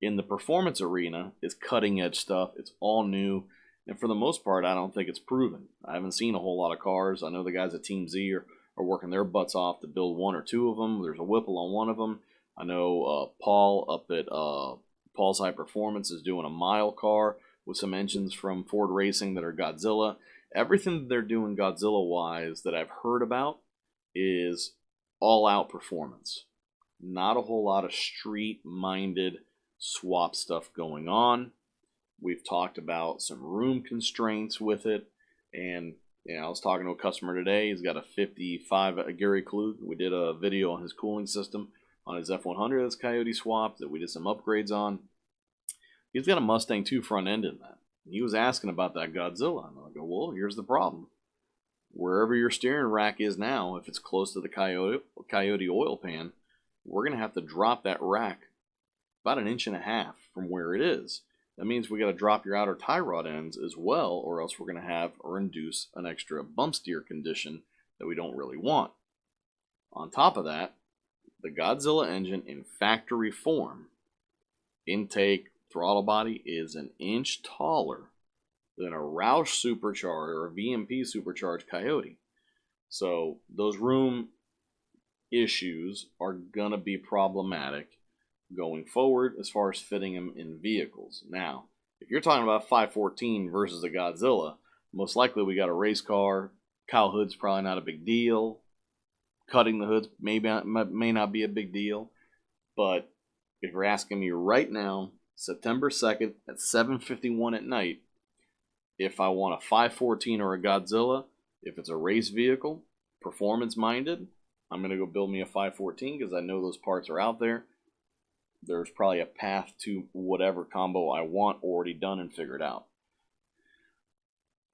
in the performance arena is cutting edge stuff. It's all new. And for the most part, I don't think it's proven. I haven't seen a whole lot of cars. I know the guys at Team Z are working their butts off to build 1 or 2 of them. There's a Whipple on one of them. I know Paul up at Paul's High Performance is doing a mile car with some engines from Ford Racing that are Godzilla. Everything that they're doing Godzilla-wise that I've heard about is all-out performance. Not a whole lot of street-minded swap stuff going on. We've talked about some room constraints with it. And I was talking to a customer today. He's got a 55 Gary Klug. We did a video on his cooling system on his F100 that's Coyote swapped that we did some upgrades on. He's got a Mustang 2 front end in that. He was asking about that Godzilla. And I go, well, here's the problem. Wherever your steering rack is now, if it's close to the Coyote oil pan, we're going to have to drop that rack about 1.5 inches from where it is. That means we got to drop your outer tie rod ends as well, or else we're going to have or induce an extra bump steer condition that we don't really want. On top of that, the Godzilla engine in factory form, intake, throttle body is 1 inch taller than a Roush supercharger or a VMP supercharged Coyote. So those room issues are going to be problematic going forward as far as fitting them in vehicles. Now, if you're talking about 514 versus a Godzilla, most likely we got a race car. Cowl hood's probably not a big deal. Cutting the hoods may not be a big deal. But if you're asking me right now, September 2nd at 7:51 at night, if I want a 514 or a Godzilla, If it's a race vehicle, performance-minded, I'm going to go build me a 514 because I know those parts are out there. There's probably a path to whatever combo I want already done and figured out.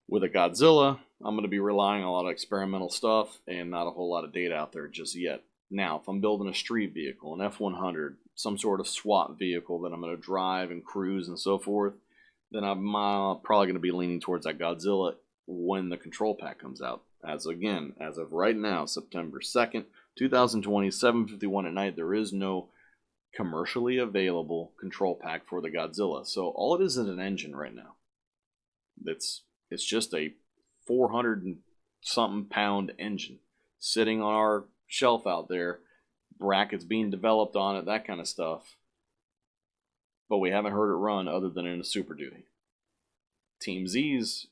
With a Godzilla, I'm going to be relying on a lot of experimental stuff and not a whole lot of data out there just yet. Now, if I'm building a street vehicle, an F100, some sort of SWAT vehicle that I'm going to drive and cruise and so forth, then I'm probably going to be leaning towards that Godzilla when the control pack comes out. As of right now, September 2nd, 2020, 7:51 at night, there is no commercially available control pack for the Godzilla. So all it is an engine right now. It's just a 400 and something pound engine sitting on our shelf out there, brackets being developed on it, that kind of stuff. But we haven't heard it run other than in a Super Duty. Team Z's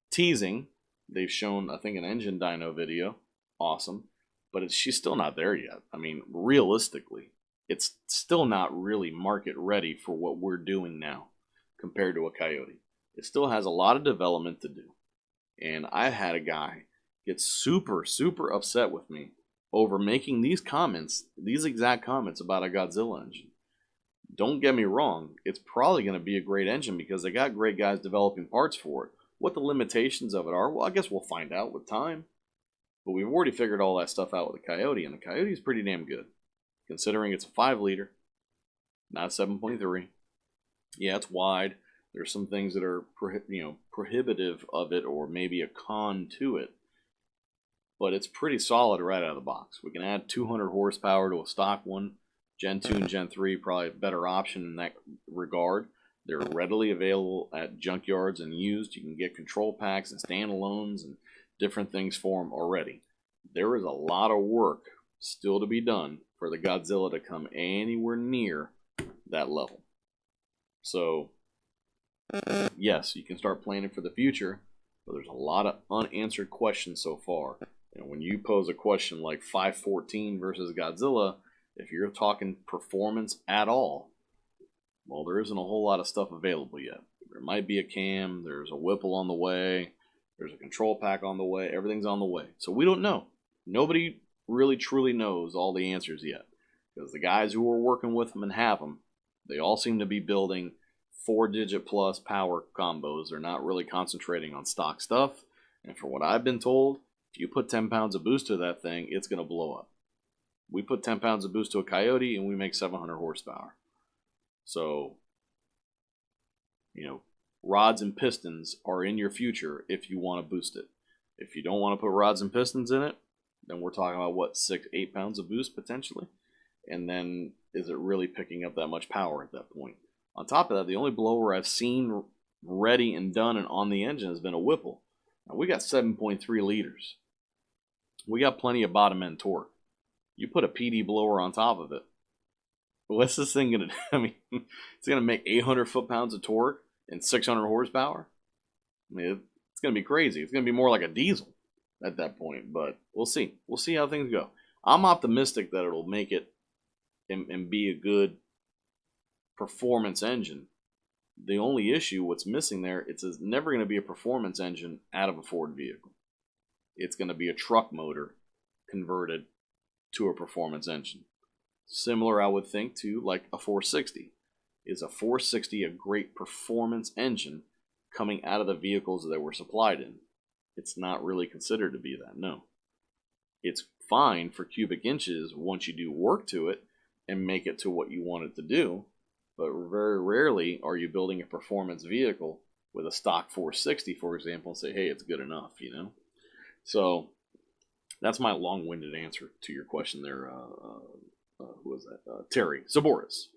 teasing. They've shown, I think, an engine dyno video. Awesome. But she's still not there yet. I mean, realistically, it's still not really market ready for what we're doing now compared to a Coyote. It still has a lot of development to do. And I had a guy get super, super upset with me over making these comments, these exact comments about a Godzilla engine. Don't get me wrong, it's probably going to be a great engine because they got great guys developing parts for it. What the limitations of it are, well, I guess we'll find out with time. But we've already figured all that stuff out with the Coyote, and the Coyote is pretty damn good, considering it's a 5-liter, not 7.3. Yeah, it's wide. There's some things that are prohibitive of it, or maybe a con to it. But it's pretty solid right out of the box. We can add 200 horsepower to a stock one. Gen 2 and Gen 3 probably a better option in that regard. They're readily available at junkyards and used. You can get control packs and standalones and different things for them already. There is a lot of work still to be done for the Godzilla to come anywhere near that level. So, yes, you can start planning for the future, but there's a lot of unanswered questions so far. And when you pose a question like 514 versus Godzilla, if you're talking performance at all, well, there isn't a whole lot of stuff available yet. There might be a cam, there's a Whipple on the way, there's a control pack on the way, everything's on the way. So we don't know. Nobody really truly knows all the answers yet. Because the guys who are working with them and have them, they all seem to be building 4-digit plus power combos. They're not really concentrating on stock stuff. And from what I've been told, if you put 10 pounds of boost to that thing, it's going to blow up. We put 10 pounds of boost to a Coyote and we make 700 horsepower. So, rods and pistons are in your future if you want to boost it. If you don't want to put rods and pistons in it, then we're talking about, what, 6-8 pounds of boost potentially? And then is it really picking up that much power at that point? On top of that, the only blower I've seen ready and done and on the engine has been a Whipple. Now, we got 7.3 liters. We got plenty of bottom end torque. You put a PD blower on top of it, what's this thing going to do? I mean, it's going to make 800 foot-pounds of torque and 600 horsepower? I mean, it's going to be crazy. It's going to be more like a diesel at that point, but we'll see. We'll see how things go. I'm optimistic that it'll make it and be a good performance engine. The only issue, what's missing there, it's never going to be a performance engine out of a Ford vehicle. It's going to be a truck motor converted to a performance engine. Similar, I would think, to like a 460. Is a 460 a great performance engine coming out of the vehicles that were supplied in? It's not really considered to be that, no. It's fine for cubic inches once you do work to it and make it to what you want it to do, but very rarely are you building a performance vehicle with a stock 460, for example, and say, hey, it's good enough, So that's my long-winded answer to your question there. Who was that? Terry. Saboris.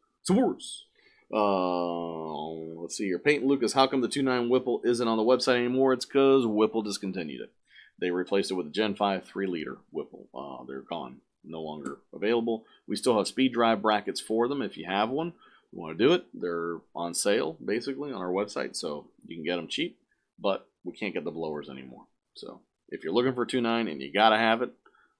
Let's see here. Peyton Lucas, how come the 2.9 Whipple isn't on the website anymore? It's because Whipple discontinued it. They replaced it with a Gen 5 3-liter Whipple. They're gone. No longer available. We still have speed drive brackets for them if you have one. You want to do it, they're on sale, basically, on our website, so you can get them cheap, but we can't get the blowers anymore. So if you're looking for 2.9 and you got to have it,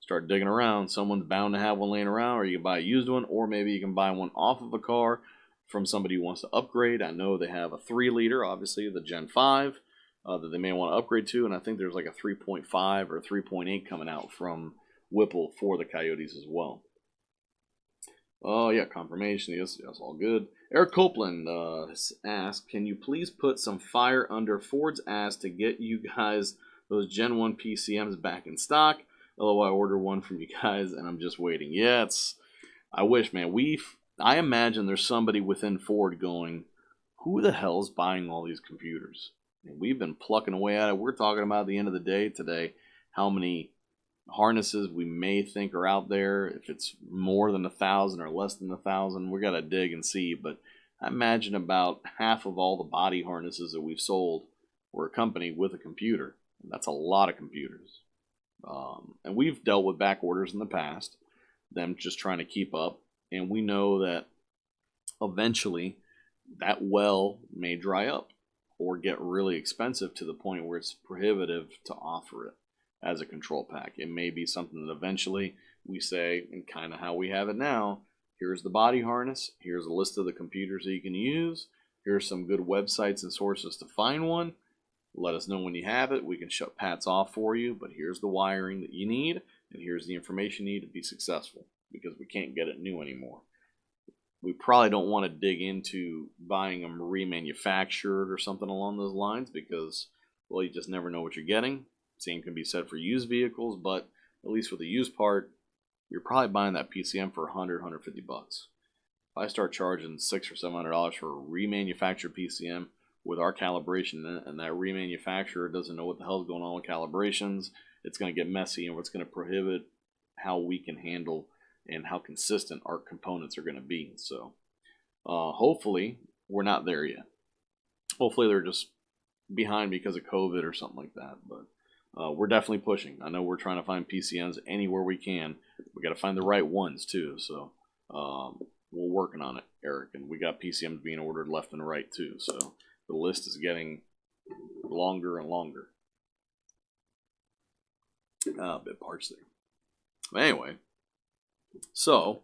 start digging around. Someone's bound to have one laying around, or you can buy a used one, or maybe you can buy one off of a car from somebody who wants to upgrade. I know they have a 3-liter, obviously, the Gen 5. that they may want to upgrade to, and I think there's like a 3.5 or 3.8 coming out from Whipple for the Coyotes as well. Oh yeah, confirmation. Yes, that's all good. Eric Copeland asked, can you please put some fire under Ford's ass to get you guys those Gen 1 PCMs back in stock? Although I ordered one from you guys and I'm just waiting. Yeah, I wish, man. I imagine there's somebody within Ford going, who the hell's buying all these computers? And we've been plucking away at it. We're talking about at the end of the day today how many harnesses we may think are out there. If it's more than 1,000 or less than 1,000, we got to dig and see. But I imagine about half of all the body harnesses that we've sold were accompanied with a computer. And that's a lot of computers. And we've dealt with back orders in the past, them just trying to keep up. And we know that eventually that well may dry up or get really expensive to the point where it's prohibitive to offer it as a control pack. It may be something that eventually we say, and kind of how we have it now, here's the body harness, here's a list of the computers that you can use, here's some good websites and sources to find one. Let us know when you have it. We can shut Pat's off for you, but here's the wiring that you need, and here's the information you need to be successful, because we can't get it new anymore. We probably don't want to dig into buying them remanufactured or something along those lines, because, well, you just never know what you're getting. Same can be said for used vehicles, but at least with a used part, you're probably buying that PCM for $100, $150. If I start charging $600 or $700 for a remanufactured PCM with our calibration in it, and that remanufacturer doesn't know what the hell's going on with calibrations, it's going to get messy, and it's going to prohibit how we can handle and how consistent our components are going to be. So hopefully we're not there yet. Hopefully they're just behind because of COVID or something like that. But we're definitely pushing. I know we're trying to find PCMs anywhere we can. We got to find the right ones too. So we're working on it, Eric. And we got PCMs being ordered left and right too. So the list is getting longer and longer. Bit parched there. But anyway, so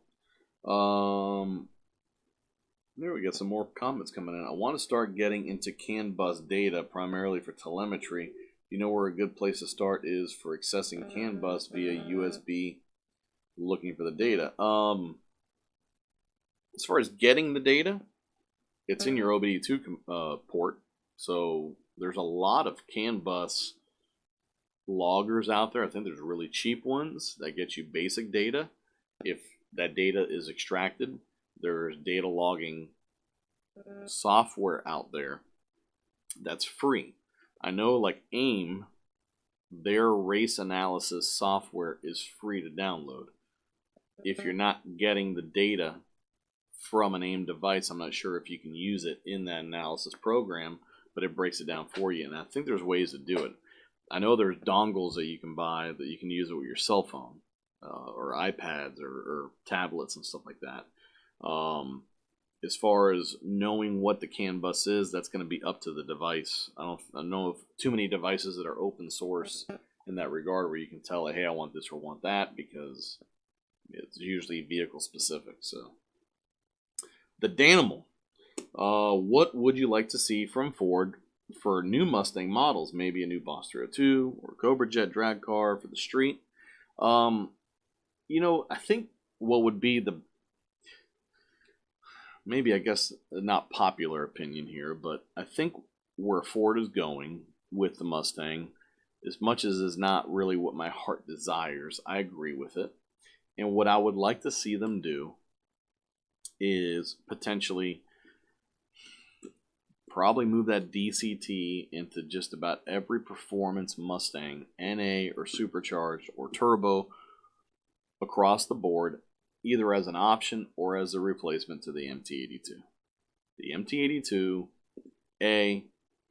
there we got some more comments coming in. I want to start getting into CAN bus data primarily for telemetry. You know where a good place to start is for accessing CAN bus via USB, looking for the data. As far as getting the data, it's in your OBD2 port. So there's a lot of CAN bus loggers out there. I think there's really cheap ones that get you basic data. If that data is extracted, there's data logging software out there that's free. I know like AIM, their race analysis software is free to download. If you're not getting the data from an AIM device, I'm not sure if you can use it in that analysis program, but it breaks it down for you. And I think there's ways to do it. I know there's dongles that you can buy that you can use it with your cell phone or iPads or tablets and stuff like that. As far as knowing what the CAN bus is, that's going to be up to the device. I don't know of too many devices that are open source in that regard where you can tell, hey, I want this or want that, because it's usually vehicle specific. So the Danimal, what would you like to see from Ford for new Mustang models? Maybe a new Boss 302 or Cobra Jet drag car for the street. You know, I think what would be the, maybe I guess not popular opinion here, but I think where Ford is going with the Mustang, as much as is not really what my heart desires, I agree with it. And what I would like to see them do is potentially probably move that DCT into just about every performance Mustang, NA or supercharged or turbo, across the board, either as an option or as a replacement to the MT82. The MT82,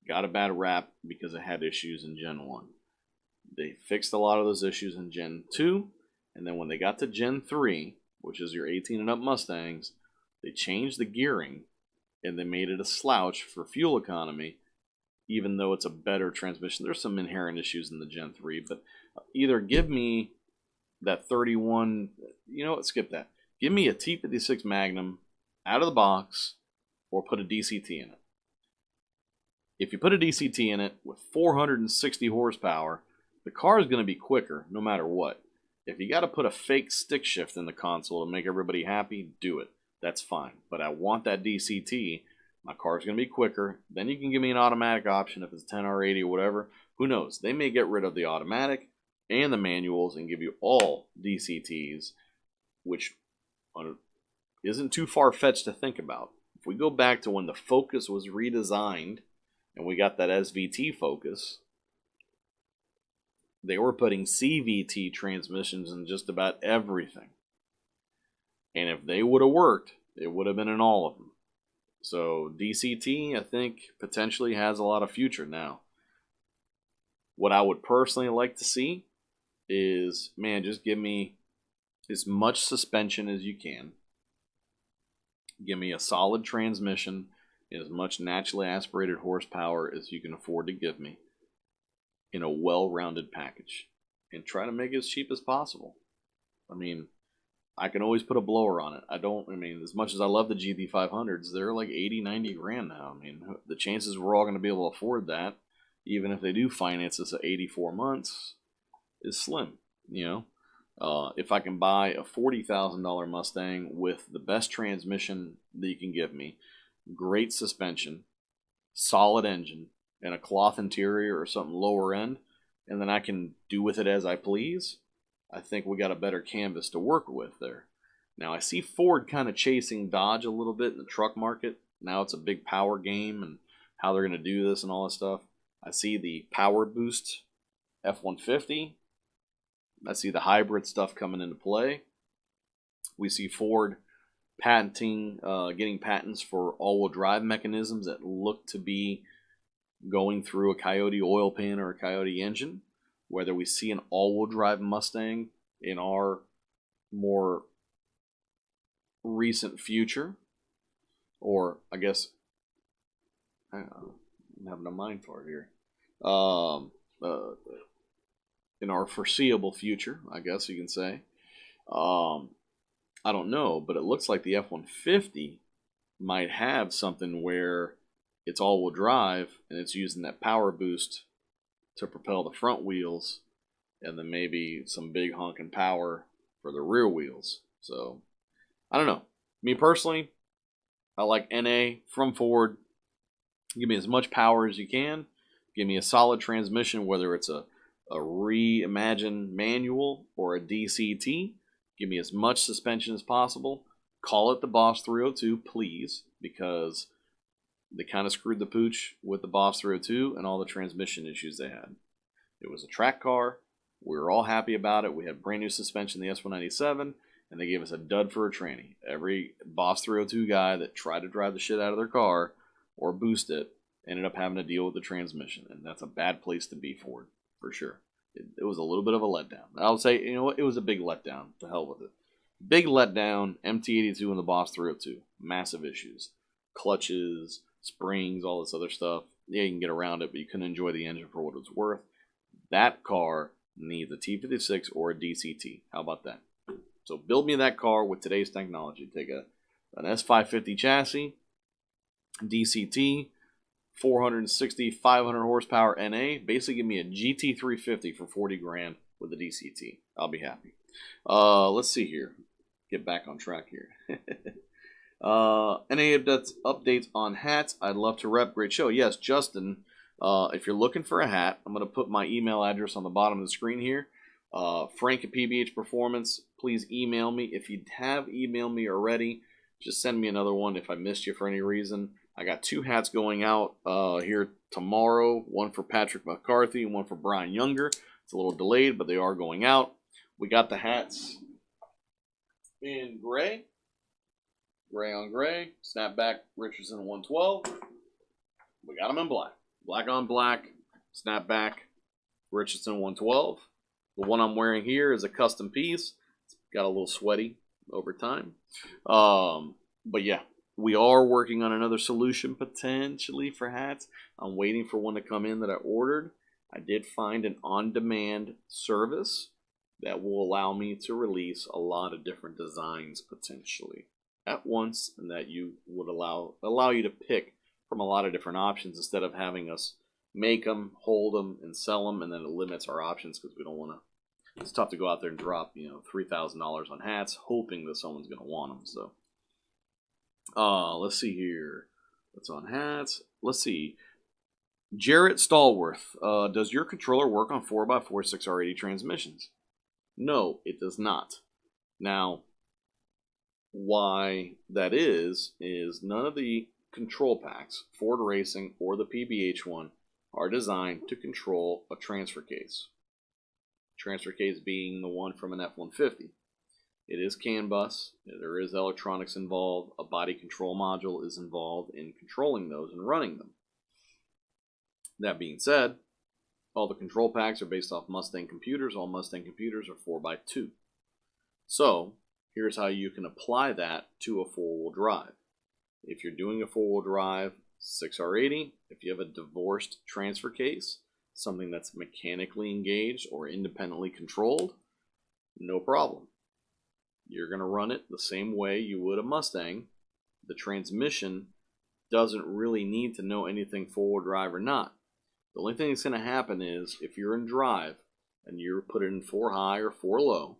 got a bad rap because it had issues in Gen 1. They fixed a lot of those issues in Gen 2, and then when they got to Gen 3, which is your 18 and up Mustangs, they changed the gearing and they made it a slouch for fuel economy, even though it's a better transmission. There's some inherent issues in the Gen 3, but either give me that 31, you know what, skip that. Give me a T56 Magnum out of the box or put a DCT in it. if you put a DCT in it with 460 horsepower, the car is going to be quicker no matter what. If you got to put a fake stick shift in the console to make everybody happy, do it. That's fine. But I want that DCT. My car is going to be quicker. Then you can give me an automatic option if it's 10R80 or whatever. Who knows? They may get rid of the automatic and the manuals and give you all DCTs, which isn't too far-fetched to think about. If we go back to when the Focus was redesigned and we got that SVT Focus, they were putting CVT transmissions in just about everything. And if they would have worked, it would have been in all of them. So DCT, I think, potentially has a lot of future now. What I would personally like to see is, man, just give me as much suspension as you can. Give me a solid transmission and as much naturally aspirated horsepower as you can afford to give me in a well-rounded package. And try to make it as cheap as possible. I mean, I can always put a blower on it. I mean, as much as I love the GT500s, they're like 80, 90 grand now. I mean, the chances we're all going to be able to afford that, even if they do finance this at 84 months, is slim, you know. If I can buy a $40,000 Mustang with the best transmission that you can give me, great suspension, solid engine, and a cloth interior or something lower end, and then I can do with it as I please, I think we got a better canvas to work with there. Now, I see Ford kind of chasing Dodge a little bit in the truck market. Now it's a big power game and how they're going to do this and all this stuff. I see the Power Boost F-150. I see the hybrid stuff coming into play. We see Ford getting patents for all-wheel drive mechanisms that look to be going through a Coyote oil pan or a Coyote engine. Whether we see an all-wheel drive Mustang in our more recent future, or I guess I'm having a mind fart here. In our foreseeable future, I guess you can say. I don't know, but it looks like the F-150 might have something where it's all-wheel drive and it's using that power boost to propel the front wheels, and then maybe some big honking power for the rear wheels. So, I don't know. Me personally, I like NA from Ford. Give me as much power as you can. Give me a solid transmission, whether it's a reimagined manual or a DCT. Give me as much suspension as possible. Call it the Boss 302, please, because they kind of screwed the pooch with the Boss 302 and all the transmission issues they had. It was a track car. We were all happy about it. We had brand new suspension, the S197, and they gave us a dud for a tranny. Every Boss 302 guy that tried to drive the shit out of their car or boost it ended up having to deal with the transmission, and that's a bad place to be, Ford, for sure. It was a little bit of a letdown. I would say, you know what, it was a big letdown. To hell with it. Big letdown, MT82 and the Boss 302. Massive issues. Clutches, springs, all this other stuff. Yeah, you can get around it, but you couldn't enjoy the engine for what it was worth. That car needs a T56 or a DCT. How about that? So build me that car with today's technology. Take an S550 chassis, DCT, 460, 500 horsepower NA. Basically give me a GT350 for 40 grand with a DCT. I'll be happy. Let's see here. Get back on track here. Any updates on hats? I'd love to rep. Great show. Yes, Justin, if you're looking for a hat, I'm going to put my email address on the bottom of the screen here. Frank at PBH Performance, please email me. If you have emailed me already, just send me another one if I missed you for any reason. I got 2 hats going out here tomorrow. One for Patrick McCarthy and one for Brian Younger. It's a little delayed, but they are going out. We got the hats in gray. Gray on gray. Snapback Richardson 112. We got them in black. Black on black. Snapback Richardson 112. The one I'm wearing here is a custom piece. It's got a little sweaty over time. But yeah, we are working on another solution potentially for hats. I'm waiting for one to come in that I ordered. I did find an on-demand service that will allow me to release a lot of different designs potentially at once, and that you would allow you to pick from a lot of different options instead of having us make them, hold them, and sell them, and then it limits our options because we don't want to. It's tough to go out there and drop, $3,000 on hats, hoping that someone's going to want them. So, let's see here. What's on hats? Let's see. Jarrett Stallworth, does your controller work on 4x4 6R80 transmissions? No, it does not. Now, why that is none of the control packs, Ford Racing or the PBH one, are designed to control a transfer case. Transfer case being the one from an F-150. It is CAN bus. There is electronics involved. A body control module is involved in controlling those and running them. That being said, all the control packs are based off Mustang computers. All Mustang computers are 4x2. So, here's how you can apply that to a four-wheel drive. If you're doing a four-wheel drive 6R80, if you have a divorced transfer case, something that's mechanically engaged or independently controlled, no problem. You're going to run it the same way you would a Mustang. The transmission doesn't really need to know anything four-wheel drive or not. The only thing that's going to happen is if you're in drive and you're put it in 4 high or 4 low,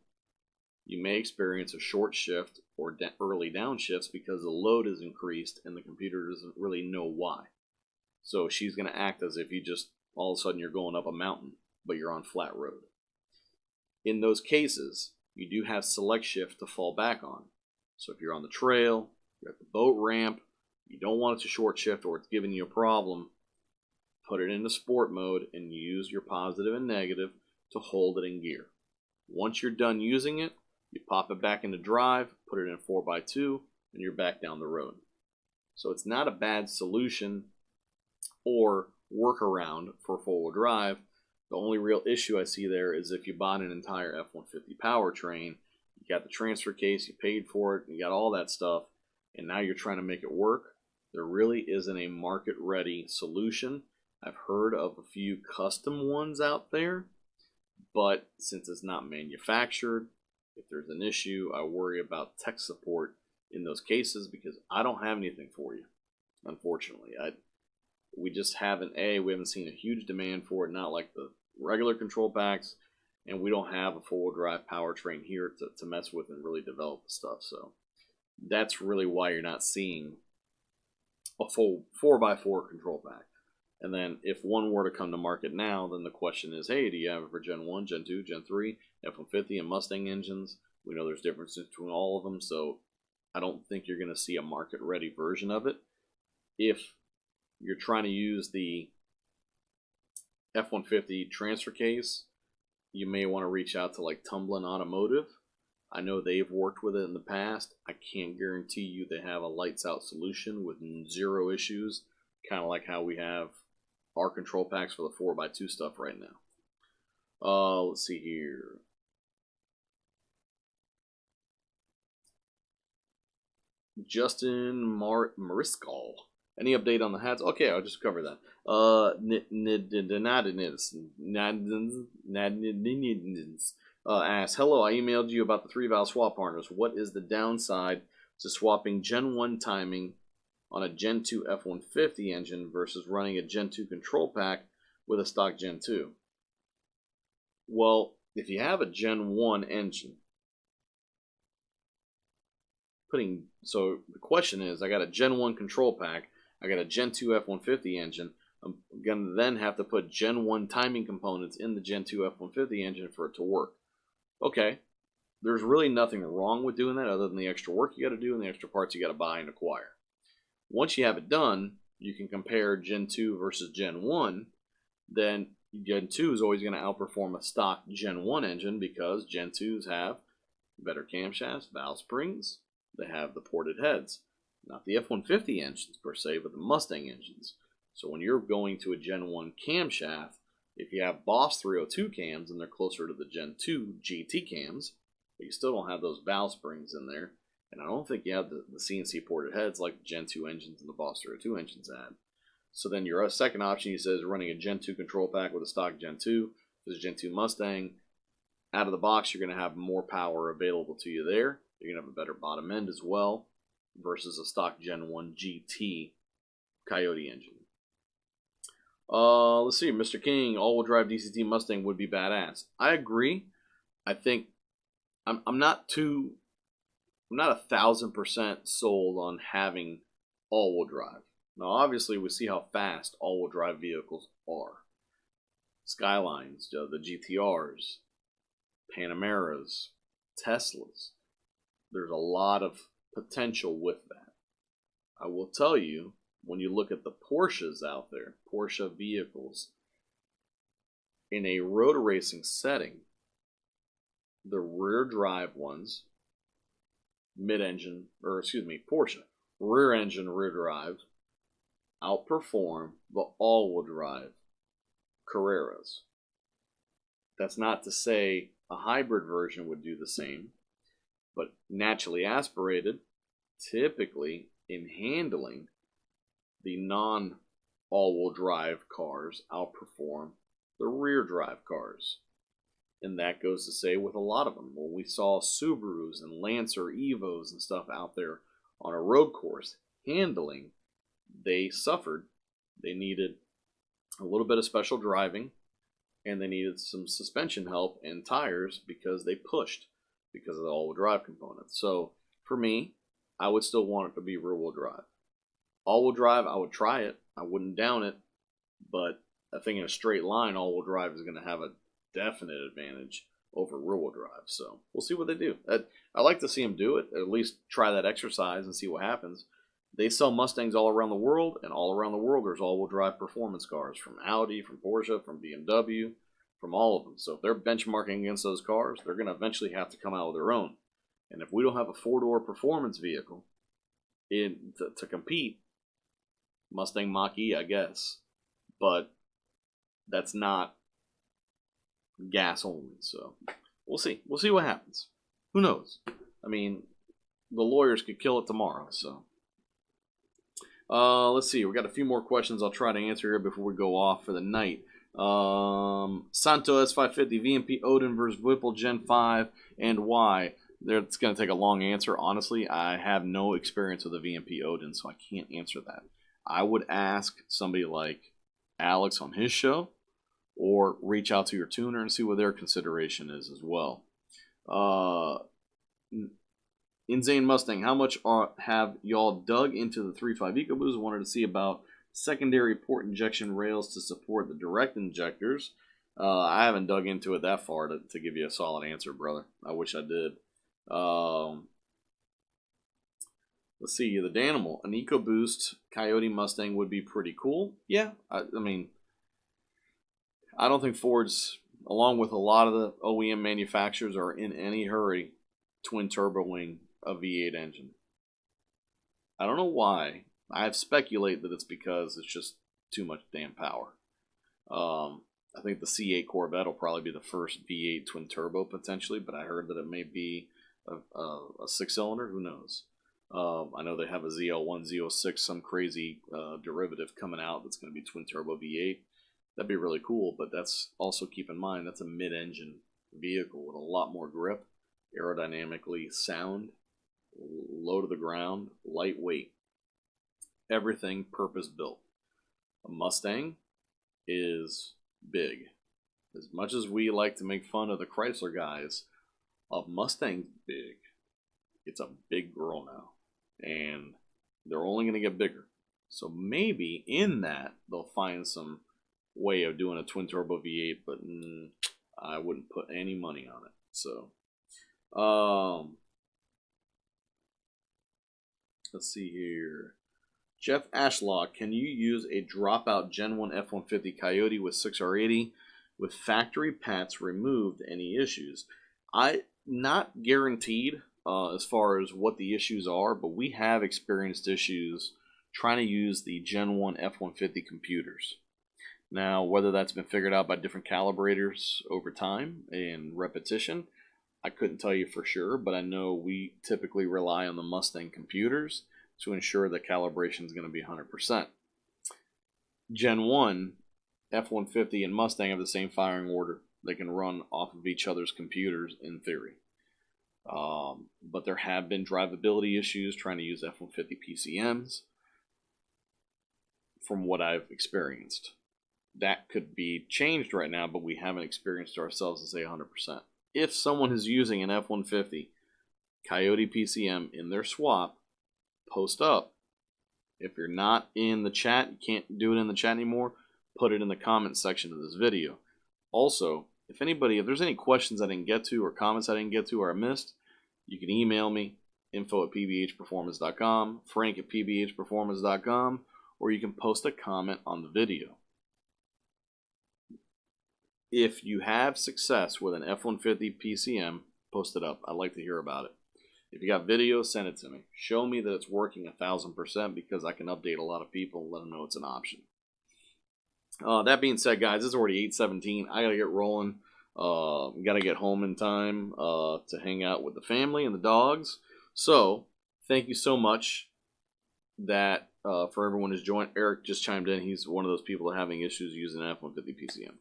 you may experience a short shift or early downshifts because the load is increased and the computer doesn't really know why. So she's going to act as if you just all of a sudden you're going up a mountain, but you're on flat road. In those cases, you do have select shift to fall back on. So if you're on the trail, you're at the boat ramp, you don't want it to short shift or it's giving you a problem, put it into sport mode and use your positive and negative to hold it in gear. Once you're done using it, you pop it back into drive, put it in 4x2, and you're back down the road. So it's not a bad solution or workaround for four-wheel drive. The only real issue I see there is if you bought an entire F-150 powertrain, you got the transfer case, you paid for it, you got all that stuff, and now you're trying to make it work. There really isn't a market-ready solution. I've heard of a few custom ones out there, but since it's not manufactured, if there's an issue, I worry about tech support in those cases because I don't have anything for you, unfortunately. We just haven't, we haven't seen a huge demand for it, not like the regular control packs, and we don't have a four-wheel drive powertrain here to mess with and really develop the stuff. So that's really why you're not seeing a full 4x4 control pack. And then if one were to come to market now, then the question is, hey, do you have it for Gen 1, Gen 2, Gen 3, F-150, and Mustang engines? We know there's differences between all of them, so I don't think you're going to see a market-ready version of it. If you're trying to use the F-150 transfer case, you may want to reach out to like Tumblin Automotive. I know they've worked with it in the past. I can't guarantee you they have a lights-out solution with 0 issues, kind of like how we have our control packs for the 4x2 stuff right now. Let's see here. Justin Mariscal. Any update on the hats? Okay, I'll just cover that. Asks, hello, I emailed you about the 3-valve swap harness. What is the downside to swapping Gen 1 timing on a Gen 2 F-150 engine versus running a Gen 2 control pack with a stock Gen 2? Well, if you have a Gen 1 engine, so the question is, I got a Gen 1 control pack, I got a Gen 2 F-150 engine, I'm going to then have to put Gen 1 timing components in the Gen 2 F-150 engine for it to work. Okay, there's really nothing wrong with doing that other than the extra work you got to do and the extra parts you got to buy and acquire. Once you have it done, you can compare Gen 2 versus Gen 1. Then Gen 2 is always going to outperform a stock Gen 1 engine because Gen 2s have better camshafts, valve springs, they have the ported heads. Not the F-150 engines per se, but the Mustang engines. So when you're going to a Gen 1 camshaft, if you have Boss 302 cams and they're closer to the Gen 2 GT cams, but you still don't have those valve springs in there, and I don't think you have the CNC ported heads like the Gen 2 engines and the Boss 302 engines had. So then your second option, you say, is running a Gen 2 control pack with a stock Gen 2. This is Gen 2 Mustang. Out of the box, you're going to have more power available to you there. You're going to have a better bottom end as well versus a stock Gen 1 GT Coyote engine. Let's see, Mr. King, all-wheel drive DCT Mustang would be badass. I agree. I think I'm not 1,000% sold on having all-wheel drive. Now, obviously, we see how fast all-wheel drive vehicles are. Skylines, the GTRs, Panameras, Teslas. There's a lot of potential with that. I will tell you, when you look at the Porsches out there, Porsche vehicles, in a road racing setting, the rear drive ones, Porsche, rear engine, rear drive, outperform the all-wheel drive Carreras. That's not to say a hybrid version would do the same, but naturally aspirated, typically in handling, the non-all-wheel drive cars outperform the rear drive cars. And that goes to say with a lot of them. When we saw Subarus and Lancer Evos and stuff out there on a road course handling, they suffered. They needed a little bit of special driving, and they needed some suspension help and tires because they pushed because of the all-wheel drive component. So for me, I would still want it to be rear-wheel drive. All-wheel drive, I would try it. I wouldn't down it, but I think in a straight line, all-wheel drive is going to have a definite advantage over rear-wheel drive. So we'll see what they do. I like to see them do it, at least try that exercise and see what happens. They sell Mustangs all around the world, and all around the world there's all-wheel drive performance cars from Audi, from Porsche, from BMW, from all of them. So if they're benchmarking against those cars, they're going to eventually have to come out with their own. And if we don't have a four-door performance vehicle to compete, Mustang Mach-E, I guess. But that's not gas only. So we'll see. We'll see what happens. Who knows? I mean, the lawyers could kill it tomorrow. So let's see. We got a few more questions I'll try to answer here before we go off for the night. Santo S550 VMP Odin versus Whipple Gen 5 and why? It's going to take a long answer. Honestly, I have no experience with a VMP Odin, so I can't answer that. I would ask somebody like Alex on his show, or reach out to your tuner and see what their consideration is as well. Insane Mustang, how much have y'all dug into the 3.5 EcoBoost? Wanted to see about secondary port injection rails to support the direct injectors. I haven't dug into it that far to give you a solid answer, brother. I wish I did. Let's see, the Danimal, an EcoBoost Coyote Mustang would be pretty cool. Yeah, I mean, I don't think Ford's, along with a lot of the OEM manufacturers, are in any hurry twin turbo wing a V8 engine. I don't know why. I speculate that it's because it's just too much damn power. I think the C8 Corvette will probably be the first V8 twin turbo potentially, but I heard that it may be a six-cylinder. Who knows? I know they have a ZL1, ZL6, some crazy derivative coming out that's going to be twin turbo V8. That'd be really cool, but that's also, keep in mind, that's a mid-engine vehicle with a lot more grip, aerodynamically sound, low to the ground, lightweight. Everything purpose-built. A Mustang is big. As much as we like to make fun of the Chrysler guys, a Mustang's big. It's a big girl now. And they're only going to get bigger. So maybe in that, they'll find some way of doing a twin turbo V8, but I wouldn't put any money on it. So, let's see here. Jeff Ashlock, can you use a dropout Gen 1 F-150 Coyote with 6R80 with factory pats removed? Any issues? Not guaranteed as far as what the issues are, but we have experienced issues trying to use the Gen 1 F-150 computers. Now, whether that's been figured out by different calibrators over time and repetition, I couldn't tell you for sure, but I know we typically rely on the Mustang computers to ensure that calibration is going to be 100%. Gen 1, F-150, and Mustang have the same firing order. They can run off of each other's computers in theory. But there have been drivability issues trying to use F-150 PCMs. from what I've experienced. That could be changed right now, but we haven't experienced it ourselves to say 100%. If someone is using an F-150 Coyote PCM in their swap, post up. If you're not in the chat, you can't do it in the chat anymore, put it in the comment section of this video. Also, if there's any questions I didn't get to or comments I didn't get to or I missed, you can email me, info@pbhperformance.com, frank@pbhperformance.com, or you can post a comment on the video. If you have success with an F-150 PCM, post it up. I'd like to hear about it. If you got video, send it to me. Show me that it's working 1,000% because I can update a lot of people and let them know it's an option. That being said, guys, it's already 8:17. I got to get rolling. Got to get home in time to hang out with the family and the dogs. So, thank you so much for everyone who's joined. Eric just chimed in. He's one of those people that are having issues using an F-150 PCM.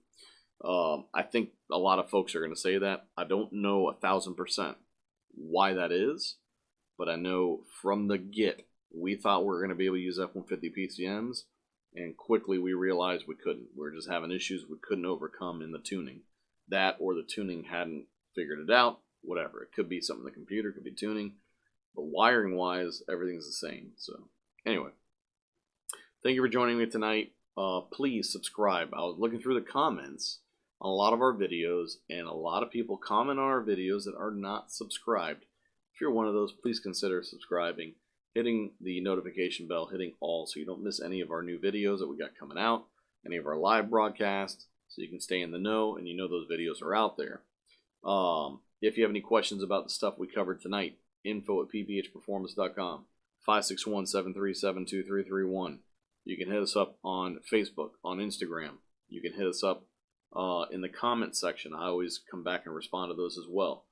I think a lot of folks are going to say that. I don't know 1,000% why that is, but I know from the get, we thought we were going to be able to use F-150 PCMs, and quickly we realized we couldn't. We were just having issues we couldn't overcome in the tuning. That or the tuning hadn't figured it out, whatever. It could be something in the computer, could be tuning, but wiring-wise, everything's the same. So, anyway, thank you for joining me tonight. Please subscribe. I was looking through the comments on a lot of our videos, and a lot of people comment on our videos that are not subscribed. If you're one of those, please consider subscribing, hitting the notification bell, hitting all so you don't miss any of our new videos that we got coming out, any of our live broadcasts, so you can stay in the know and you know those videos are out there. If you have any questions about the stuff we covered tonight, info@pbhperformance.com, 561-737-2331. You can hit us up on Facebook, on Instagram. You can hit us up in the comment section. I always come back and respond to those as well.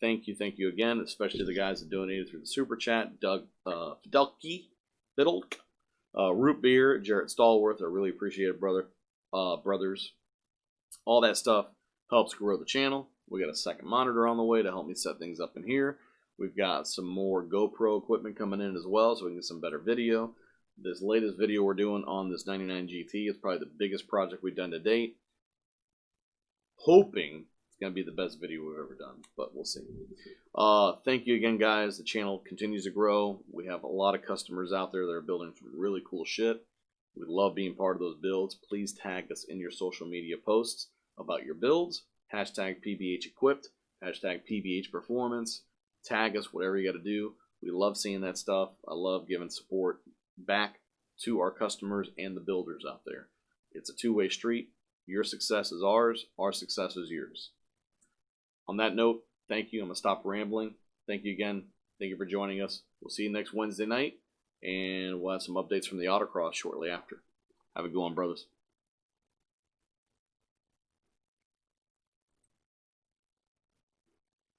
Thank you again, especially the guys that donated through the Super Chat. Doug Fidelki, Root Beer, Jarrett Stallworth. I really appreciate it, brothers. All that stuff helps grow the channel. We got a second monitor on the way to help me set things up in here. We've got some more GoPro equipment coming in as well, so we can get some better video. This latest video we're doing on this 99 GT is probably the biggest project we've done to date. Hoping it's going to be the best video we've ever done, but we'll see. Thank you again, guys. The channel continues to grow. We have a lot of customers out there that are building some really cool shit. We love being part of those builds. Please tag us in your social media posts about your builds. Hashtag PBH Equipped. Hashtag PBH Performance. Tag us, whatever you got to do. We love seeing that stuff. I love giving support back to our customers and the builders out there. It's a two-way street. Your success is ours. Our success is yours. On that note, thank you. I'm going to stop rambling. Thank you again. Thank you for joining us. We'll see you next Wednesday night, and we'll have some updates from the autocross shortly after. Have a good one, brothers.